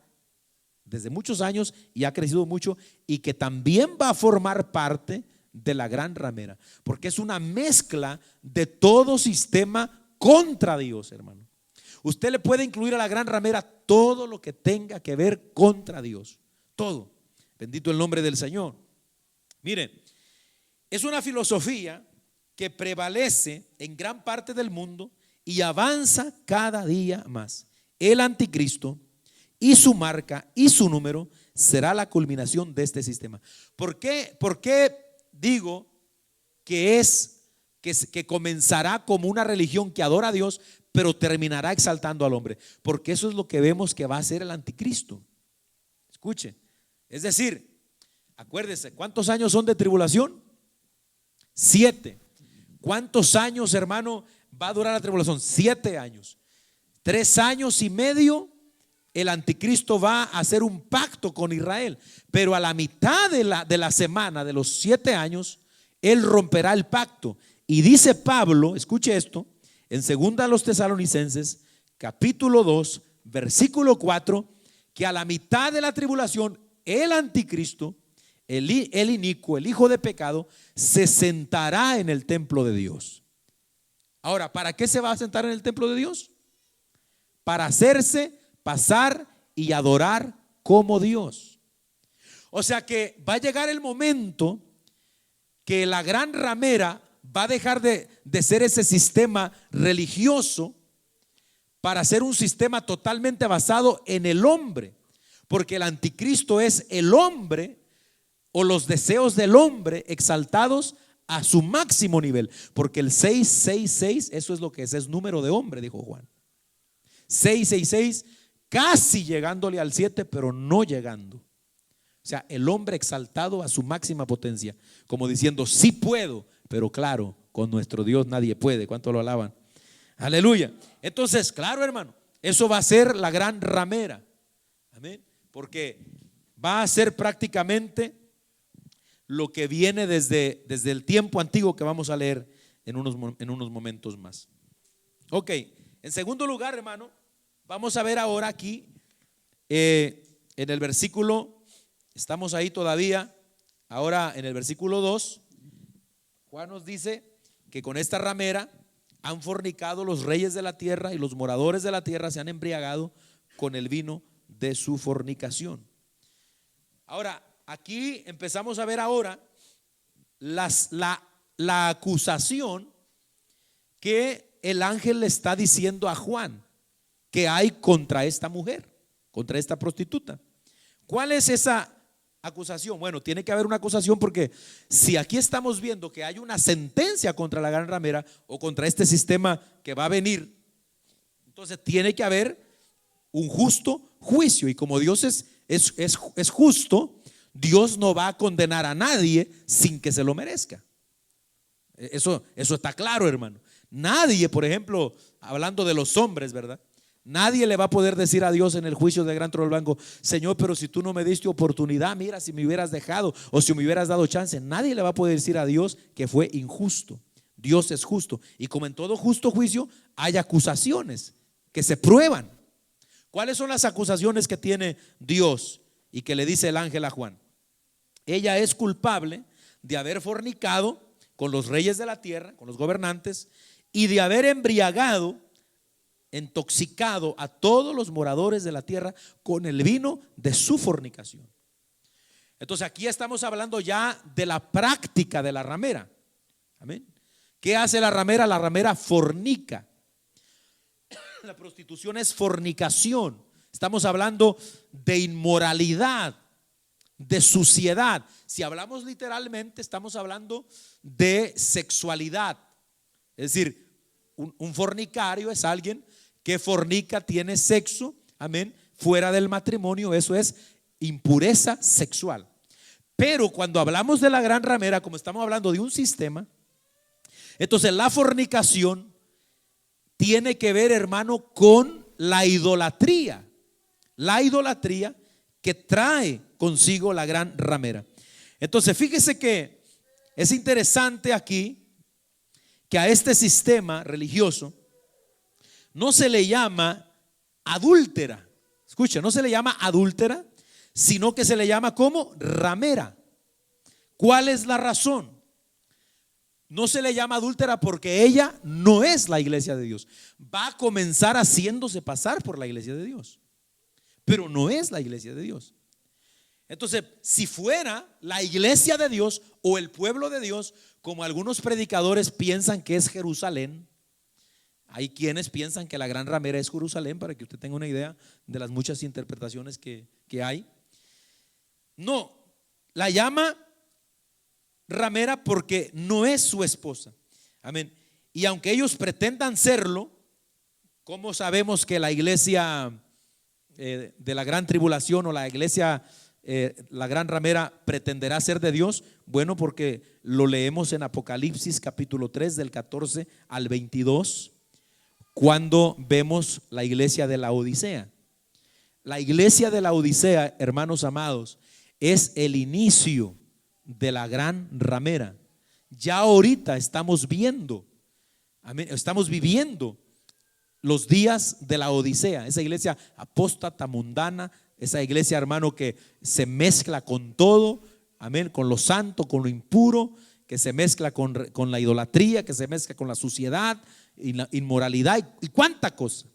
desde muchos años y ha crecido mucho, y que también va a formar parte de la gran ramera, porque es una mezcla de todo sistema contra Dios, hermano. Usted le puede incluir a la gran ramera todo lo que tenga que ver contra Dios, todo. Bendito el nombre del Señor. Miren, es una filosofía que prevalece en gran parte del mundo y avanza cada día más. El anticristo y su marca y su número será la culminación de este sistema. ¿Por qué digo que comenzará como una religión que adora a Dios, pero terminará exaltando al hombre? Porque eso es lo que vemos que va a ser el anticristo. Escuche, es decir, acuérdese, ¿cuántos años son de tribulación? 7. ¿Cuántos años, hermano, va a durar la tribulación? 7 años. 3 años y medio el anticristo va a hacer un pacto con Israel, pero a la mitad de la semana de los 7 años él romperá el pacto. Y dice Pablo, escuche esto, en 2 a los Tesalonicenses capítulo 2 versículo 4, que a la mitad de la tribulación el anticristo, el inicuo, el hijo de pecado, se sentará en el templo de Dios. Ahora, ¿para qué se va a sentar en el templo de Dios? Para hacerse pasar y adorar como Dios. O sea que va a llegar el momento que la gran ramera va a dejar de ser ese sistema religioso para ser un sistema totalmente basado en el hombre, porque el anticristo es el hombre o los deseos del hombre exaltados a su máximo nivel, porque el 666, eso es lo que es número de hombre, dijo Juan. 666, casi llegándole al 7, pero no llegando. O sea, el hombre exaltado a su máxima potencia, como diciendo, sí puedo, pero claro, con nuestro Dios nadie puede. ¿Cuánto lo alaban? Aleluya. Entonces, claro, hermano, eso va a ser la gran ramera. Amén. Porque va a ser prácticamente lo que viene desde el tiempo antiguo, que vamos a leer en unos momentos más. Ok, en segundo lugar, hermano, vamos a ver ahora aquí en el versículo, estamos ahí todavía, ahora en el versículo 2, Juan nos dice que con esta ramera han fornicado los reyes de la tierra, y los moradores de la tierra se han embriagado con el vino de su fornicación. Ahora, aquí empezamos a ver ahora la acusación que el ángel le está diciendo a Juan que hay contra esta mujer, contra esta prostituta. ¿Cuál es esa acusación? Bueno, tiene que haber una acusación, porque si aquí estamos viendo que hay una sentencia contra la gran ramera o contra este sistema que va a venir, entonces tiene que haber un justo juicio. Y como Dios es justo, Dios no va a condenar a nadie sin que se lo merezca. Eso está claro, hermano. Nadie, por ejemplo, hablando de los hombres, ¿verdad? Nadie le va a poder decir a Dios en el juicio del gran trono blanco: Señor, pero si tú no me diste oportunidad, mira, si me hubieras dejado o si me hubieras dado chance. Nadie le va a poder decir a Dios que fue injusto. Dios es justo, y como en todo justo juicio hay acusaciones que se prueban. ¿Cuáles son las acusaciones que tiene Dios y que le dice el ángel a Juan? Ella es culpable de haber fornicado con los reyes de la tierra, con los gobernantes, y de haber embriagado, intoxicado a todos los moradores de la tierra con el vino de su fornicación. Entonces aquí estamos hablando ya de la práctica de la ramera. Amén. ¿Qué hace la ramera? La ramera fornica. La prostitución es fornicación. Estamos hablando de inmoralidad, de suciedad. Si hablamos literalmente, estamos hablando de sexualidad. Es decir, un fornicario es alguien que fornica, tiene sexo, amén, fuera del matrimonio. Eso es impureza sexual. Pero cuando hablamos de la gran ramera, como estamos hablando de un sistema, entonces la fornicación tiene que ver, hermano, con la idolatría. La idolatría que trae consigo la gran ramera. Entonces fíjese que es interesante aquí que a este sistema religioso no se le llama adúltera. Escucha, no se le llama adúltera, sino que se le llama como ramera. ¿Cuál es la razón? No se le llama adúltera porque ella no es la iglesia de Dios. Va a comenzar haciéndose pasar por la iglesia de Dios, pero no es la iglesia de Dios. Entonces, si fuera la iglesia de Dios o el pueblo de Dios, como algunos predicadores piensan que es Jerusalén, hay quienes piensan que la gran ramera es Jerusalén, para que usted tenga una idea de las muchas interpretaciones que hay. No, la llama ramera porque no es su esposa. Amén. Y aunque ellos pretendan serlo, ¿cómo sabemos que la iglesia de la gran tribulación o la iglesia, la gran ramera, pretenderá ser de Dios? Bueno, porque lo leemos en Apocalipsis capítulo 3 del 14 al 22, cuando vemos la iglesia de la Odisea. La iglesia de la Odisea, hermanos amados, es el inicio de la gran ramera. Ya ahorita estamos viendo, amén, estamos viviendo los días de la Odisea, esa iglesia apóstata, mundana, esa iglesia, hermano, que se mezcla con todo, amén, con lo santo, con lo impuro, que se mezcla con la idolatría, que se mezcla con la suciedad y la inmoralidad y cuánta cosa.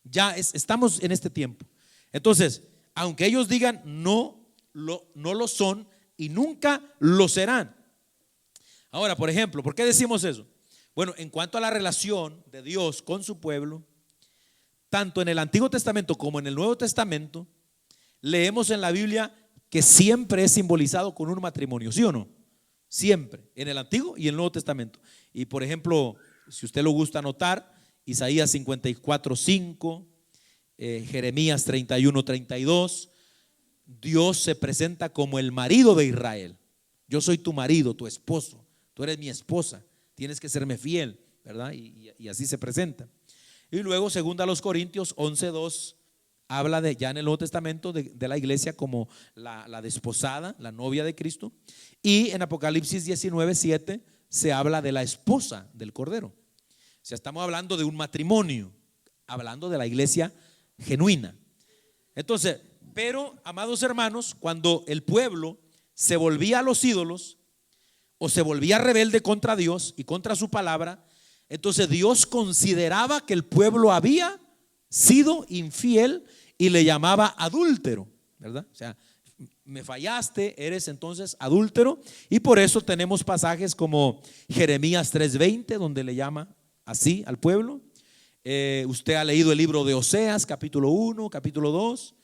Ya estamos en este tiempo. Entonces, aunque ellos digan no lo son y nunca lo serán. Ahora, por ejemplo, ¿por qué decimos eso? Bueno, en cuanto a la relación de Dios con su pueblo, tanto en el Antiguo Testamento como en el Nuevo Testamento, leemos en la Biblia que siempre es simbolizado con un matrimonio, ¿sí o no? Siempre, en el Antiguo y en el Nuevo Testamento. Y por ejemplo, si usted lo gusta anotar, Isaías 54:5, Jeremías 31:32, Dios se presenta como el marido de Israel. Yo soy tu marido, tu esposo, tú eres mi esposa, tienes que serme fiel, ¿verdad? Y así se presenta. Y luego, segunda a los Corintios 11:2, habla ya en el Nuevo Testamento de la iglesia como la desposada, la novia de Cristo. Y en Apocalipsis 19:7 se habla de la esposa del Cordero. O sea, estamos hablando de un matrimonio, hablando de la iglesia genuina. Entonces, pero, amados hermanos, cuando el pueblo se volvía a los ídolos o se volvía rebelde contra Dios y contra su palabra, entonces Dios consideraba que el pueblo había sido infiel y le llamaba adúltero, ¿verdad? O sea, me fallaste, eres entonces adúltero. Y por eso tenemos pasajes como Jeremías 3:20, donde le llama así al pueblo. Usted ha leído el libro de Oseas, capítulo 1, capítulo 2.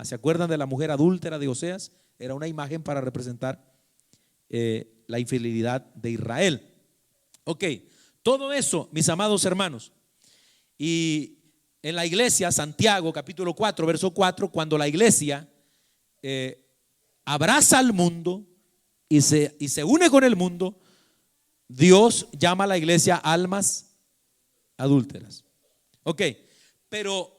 ¿Se acuerdan de la mujer adúltera de Oseas? Era una imagen para representar la infidelidad de Israel. Ok, todo eso, mis amados hermanos. Y en la iglesia, Santiago capítulo 4, verso 4, cuando la iglesia abraza al mundo y se une con el mundo, Dios llama a la iglesia almas adúlteras. Ok, pero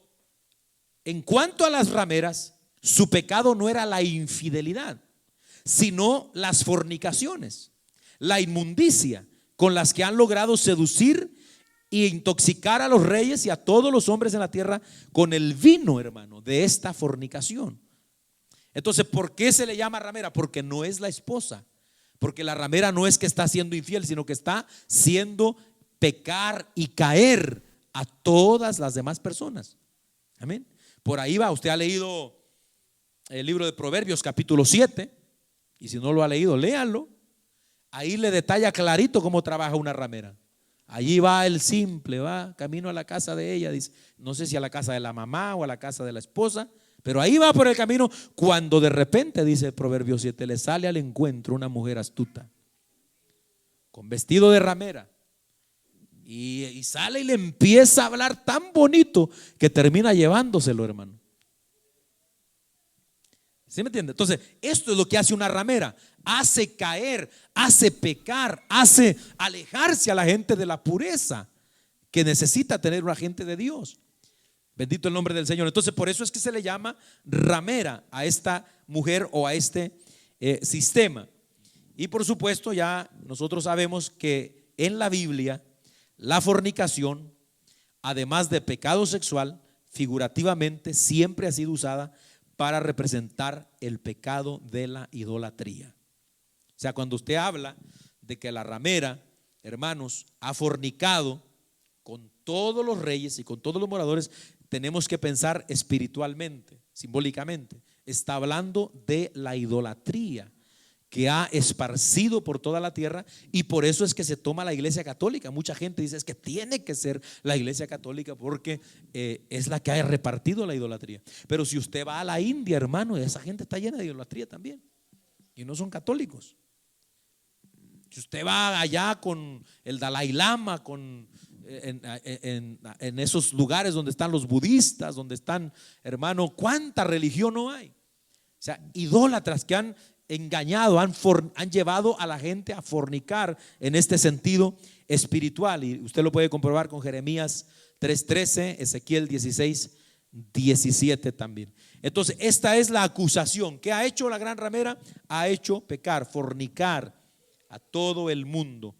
en cuanto a las rameras, su pecado no era la infidelidad, sino las fornicaciones, la inmundicia con las que han logrado seducir e intoxicar a los reyes y a todos los hombres en la tierra con el vino, hermano, de esta fornicación. Entonces, ¿por qué se le llama ramera? Porque no es la esposa, porque la ramera no es que está siendo infiel, sino que está haciendo pecar y caer a todas las demás personas. Amén. Por ahí va, usted ha leído el libro de Proverbios capítulo 7, y si no lo ha leído, léanlo. Ahí le detalla clarito cómo trabaja una ramera. Allí va el simple, va camino a la casa de ella, dice, no sé si a la casa de la mamá o a la casa de la esposa, pero ahí va por el camino, cuando de repente, dice Proverbios 7, le sale al encuentro una mujer astuta con vestido de ramera, y sale y le empieza a hablar tan bonito que termina llevándoselo, hermano. ¿Sí me entiende? Entonces, esto es lo que hace una ramera: hace caer, hace pecar, hace alejarse a la gente de la pureza que necesita tener una gente de Dios. Bendito el nombre del Señor. Entonces, por eso es que se le llama ramera a esta mujer o a este sistema. Y por supuesto, ya nosotros sabemos que en la Biblia la fornicación, además de pecado sexual, figurativamente siempre ha sido usada para representar el pecado de la idolatría. O sea, cuando usted habla de que la ramera, hermanos, ha fornicado con todos los reyes y con todos los moradores, tenemos que pensar espiritualmente, simbólicamente. está hablando de la idolatría que ha esparcido por toda la tierra, y por eso es que se toma la Iglesia Católica. Mucha gente dice es que tiene que ser la Iglesia Católica porque es la que ha repartido la idolatría. Pero si usted va a la India, hermano, esa gente está llena de idolatría también, y no son católicos. Si usted va allá con el Dalai Lama, en esos lugares donde están los budistas, donde están, hermano, ¿cuánta religión no hay? O sea, idólatras que han engañado, han llevado a la gente a fornicar en este sentido espiritual. Y usted lo puede comprobar con Jeremías 3:13, Ezequiel 16:17 también. Entonces, esta es la acusación. ¿Qué ha hecho la gran ramera? Ha hecho pecar, fornicar a todo el mundo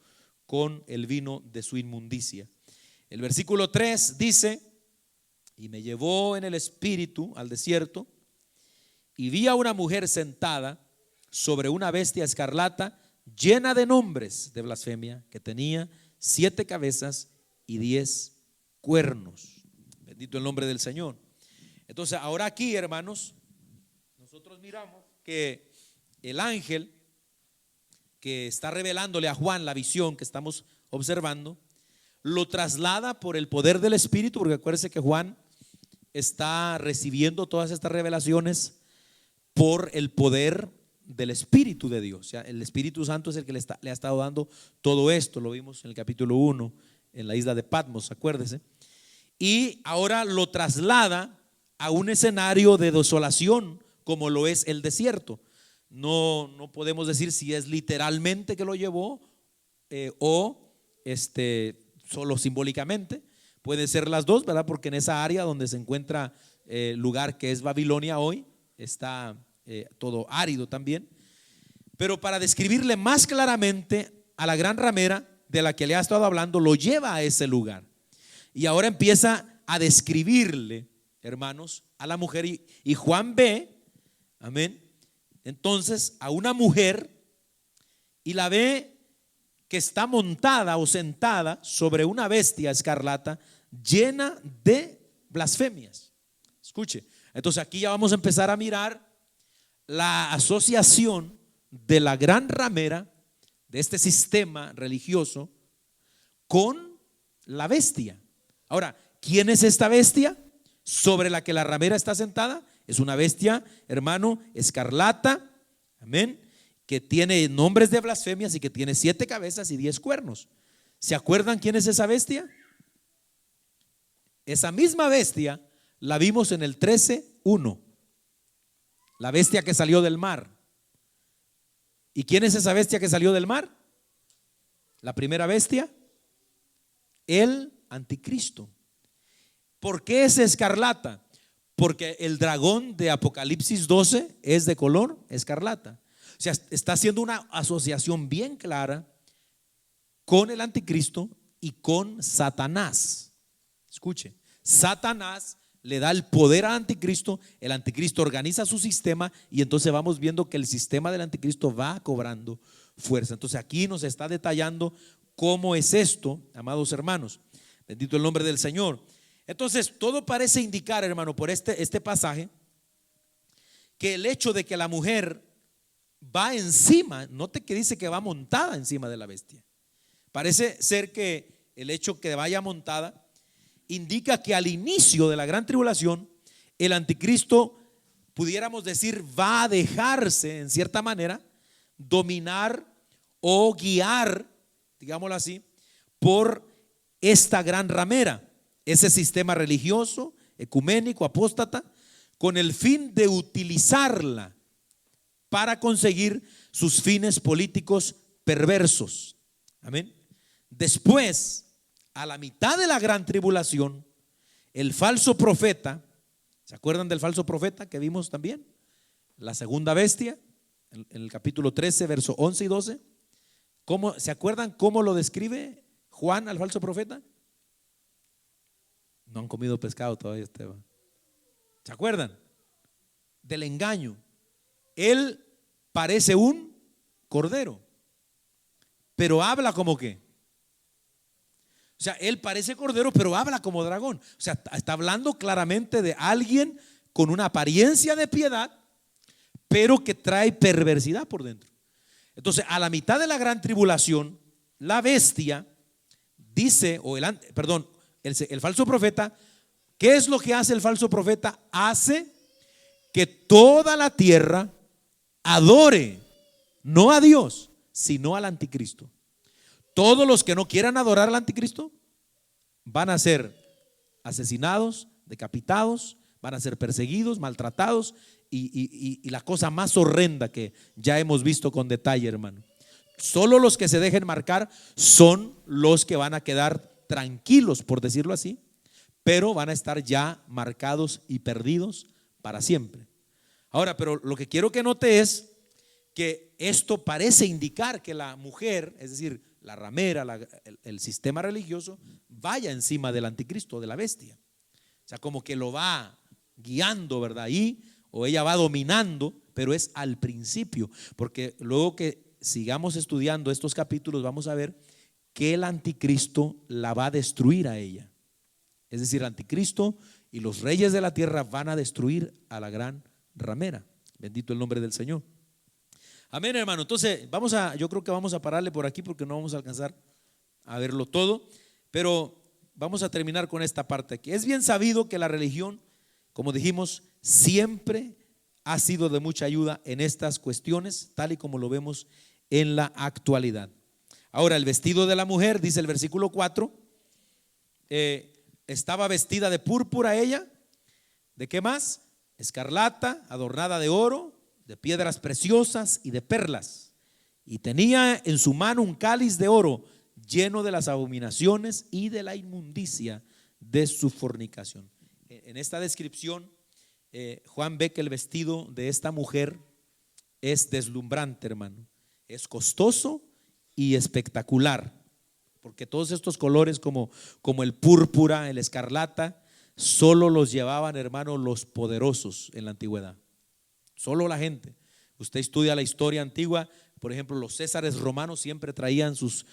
con el vino de su inmundicia. El versículo 3 dice: y me llevó en el espíritu al desierto, y vi a una mujer sentada sobre una bestia escarlata llena de nombres de blasfemia, que tenía 7 cabezas y 10 cuernos. Bendito el nombre del Señor. Entonces, ahora aquí, hermanos, nosotros miramos que el ángel que está revelándole a Juan la visión que estamos observando, lo traslada por el poder del Espíritu, porque acuérdense que Juan está recibiendo todas estas revelaciones por el poder del Espíritu de Dios. O sea, el Espíritu Santo es el que le ha estado dando todo esto. Lo vimos en el capítulo 1 en la isla de Patmos, acuérdese. Y ahora lo traslada a un escenario de desolación como lo es el desierto. No podemos decir si es literalmente que lo llevó o solo simbólicamente. Puede ser las dos, ¿verdad? Porque en esa área donde se encuentra el lugar que es Babilonia hoy está todo árido también. Pero para describirle más claramente a la gran ramera de la que le ha estado hablando, lo lleva a ese lugar. Y ahora empieza a describirle, hermanos, a la mujer. Y Juan ve, amén, entonces a una mujer, y la ve que está montada o sentada sobre una bestia escarlata llena de blasfemias. Escuche, entonces aquí ya vamos a empezar a mirar la asociación de la gran ramera, de este sistema religioso, con la bestia. Ahora, ¿quién es esta bestia sobre la que la ramera está sentada? Es una bestia, hermano, escarlata, amén, que tiene nombres de blasfemias y que tiene 7 cabezas y 10 cuernos. ¿Se acuerdan quién es esa bestia? Esa misma bestia la vimos en el 13:1. La bestia que salió del mar. ¿Y quién es esa bestia que salió del mar? La primera bestia, el anticristo. ¿Por qué es escarlata? Porque el dragón de Apocalipsis 12 es de color escarlata. O sea, está haciendo una asociación bien clara con el anticristo y con Satanás. Escuche, Satanás le da el poder al anticristo, el anticristo organiza su sistema, y entonces vamos viendo que el sistema del anticristo va cobrando fuerza. Entonces aquí nos está detallando cómo es esto, amados hermanos. Bendito el nombre del Señor. Entonces todo parece indicar, hermano, por este pasaje, que el hecho de que la mujer va encima, note que dice que va montada encima de la bestia. Parece ser que el hecho que vaya montada indica que al inicio de la gran tribulación el anticristo, pudiéramos decir, va a dejarse en cierta manera dominar o guiar, digámoslo así, por esta gran ramera, ese sistema religioso, ecuménico, apóstata, con el fin de utilizarla para conseguir sus fines políticos perversos. Amén. Después, a la mitad de la gran tribulación, el falso profeta, ¿se acuerdan del falso profeta que vimos también? La segunda bestia, en el capítulo 13, verso 11 y 12. ¿Se acuerdan cómo lo describe Juan al falso profeta? No han comido pescado todavía, Esteban. ¿Se acuerdan? Del engaño. Él parece un cordero, pero habla como que. O sea, él parece cordero, pero habla como dragón. O sea, está hablando claramente de alguien con una apariencia de piedad, pero que trae perversidad por dentro. Entonces, a la mitad de la gran tribulación, la bestia dice, el falso profeta, ¿qué es lo que hace el falso profeta? Hace que toda la tierra adore, no a Dios, sino al anticristo. Todos los que no quieran adorar al anticristo van a ser asesinados, decapitados, van a ser perseguidos, maltratados y la cosa más horrenda que ya hemos visto con detalle, hermano. Solo los que se dejen marcar son los que van a quedar tranquilos, por decirlo así, pero van a estar ya marcados y perdidos para siempre. Ahora, pero lo que quiero que note es que esto parece indicar que la mujer, es decir, la ramera, el sistema religioso, vaya encima del anticristo, de la bestia. O sea, como que lo va guiando, ¿verdad? Ahí, o ella va dominando, pero es al principio, porque luego que sigamos estudiando estos capítulos vamos a ver que el anticristo la va a destruir a ella. Es decir, el anticristo y los reyes de la tierra van a destruir a la gran ramera. Bendito el nombre del Señor. Amén, hermano. Entonces yo creo que vamos a pararle por aquí porque no vamos a alcanzar a verlo todo, pero vamos a terminar con esta parte aquí. Es bien sabido que la religión, como dijimos, siempre ha sido de mucha ayuda en estas cuestiones, tal y como lo vemos en la actualidad. Ahora, el vestido de la mujer, dice el versículo 4, estaba vestida de púrpura ella. ¿De qué más? Escarlata, adornada de oro, de piedras preciosas y de perlas, y tenía en su mano un cáliz de oro lleno de las abominaciones y de la inmundicia de su fornicación. En esta descripción, Juan ve que el vestido de esta mujer es deslumbrante, hermano, es costoso y espectacular, porque todos estos colores como el púrpura, el escarlata, solo los llevaban, hermano, los poderosos en la antigüedad. Solo la gente. Usted estudia la historia antigua, por ejemplo, los césares romanos siempre traían sus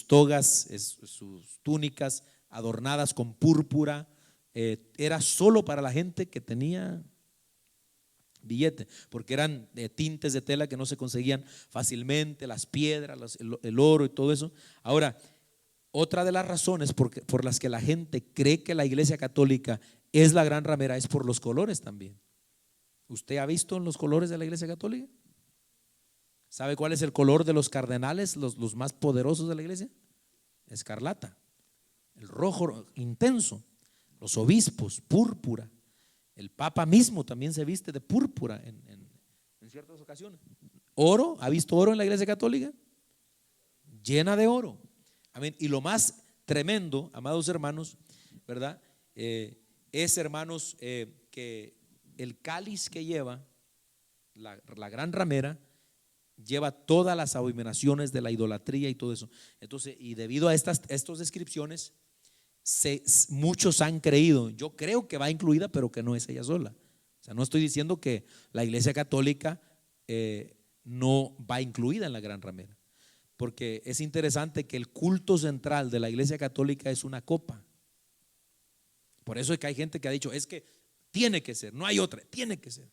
togas, sus túnicas adornadas con púrpura. Era solo para la gente que tenía billete, porque eran tintes de tela que no se conseguían fácilmente, las piedras, el oro y todo eso. Ahora, otra de las razones por las que la gente cree que la Iglesia Católica es la gran ramera es por los colores también. ¿Usted ha visto los colores de la Iglesia Católica? ¿Sabe cuál es el color de los cardenales, los más poderosos de la iglesia? Escarlata, el rojo intenso. Los obispos, púrpura. El Papa mismo también se viste de púrpura en ciertas ocasiones. Oro, ¿ha visto oro en la Iglesia Católica? Llena de oro. Amén. Y lo más tremendo, amados hermanos, ¿verdad? Es, hermanos, que el cáliz que lleva la gran ramera lleva todas las abominaciones de la idolatría y todo eso. Entonces, y debido a estas descripciones, muchos han creído, yo creo que va incluida, pero que no es ella sola. O sea, no estoy diciendo que la Iglesia Católica no va incluida en la gran ramera, porque es interesante que el culto central de la Iglesia Católica es una copa. Por eso es que hay gente que ha dicho, es que tiene que ser, no hay otra, tiene que ser.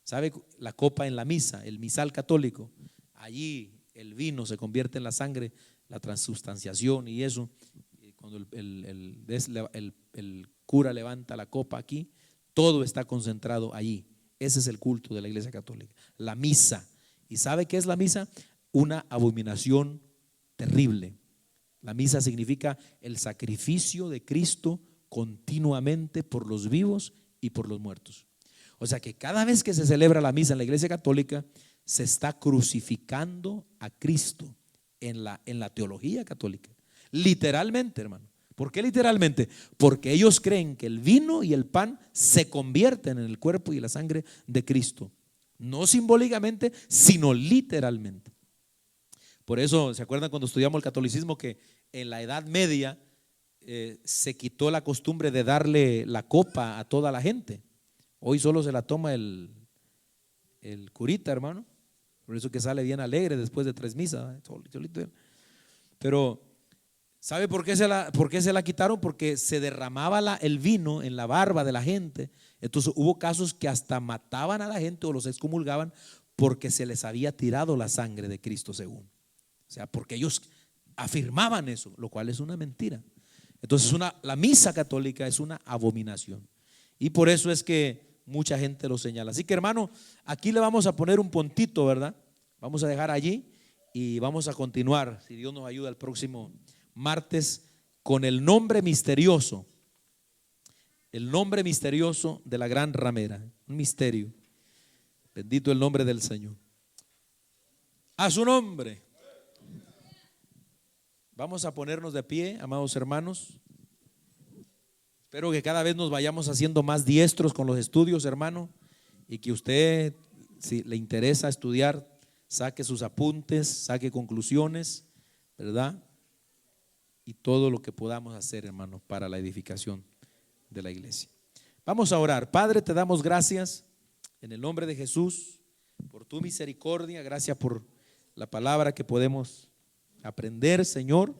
¿Sabe? La copa en la misa, el misal católico, allí el vino se convierte en la sangre, la transubstanciación y eso. Y cuando el cura levanta la copa aquí, todo está concentrado allí. Ese es el culto de la Iglesia Católica, la misa. ¿Y sabe qué es la misa? Una abominación terrible. La misa significa el sacrificio de Cristo continuamente por los vivos y por los muertos. O sea que cada vez que se celebra la misa en la Iglesia Católica, se está crucificando a Cristo en la teología católica. Literalmente, hermano. ¿Por qué literalmente? Porque ellos creen que el vino y el pan se convierten en el cuerpo y la sangre de Cristo. No simbólicamente, sino literalmente. Por eso, ¿se acuerdan cuando estudiamos el catolicismo que en la Edad Media se quitó la costumbre de darle la copa a toda la gente? Hoy solo se la toma el curita, hermano. Por eso que sale bien alegre después de 3 misas. Pero ¿Sabe por qué se la quitaron? Porque se derramaba el vino en la barba de la gente. Entonces hubo casos que hasta mataban a la gente o los excomulgaban porque se les había tirado la sangre de Cristo según. O sea, porque ellos afirmaban eso, lo cual es una mentira. Entonces la misa católica es una abominación. Y por eso es que mucha gente lo señala. Así que, hermano, aquí le vamos a poner un puntito, ¿verdad? Vamos a dejar allí y vamos a continuar, si Dios nos ayuda, el próximo martes con el nombre misterioso de la gran ramera. Un misterio. Bendito el nombre del Señor. A su nombre. Vamos a ponernos de pie, amados hermanos. Espero que cada vez nos vayamos haciendo más diestros con los estudios, hermano, y que usted, si le interesa estudiar, saque sus apuntes, saque conclusiones, ¿verdad? Y todo lo que podamos hacer, hermano, para la edificación de la iglesia. Vamos a orar. Padre, te damos gracias en el nombre de Jesús por tu misericordia. Gracias por la palabra que podemos aprender, Señor.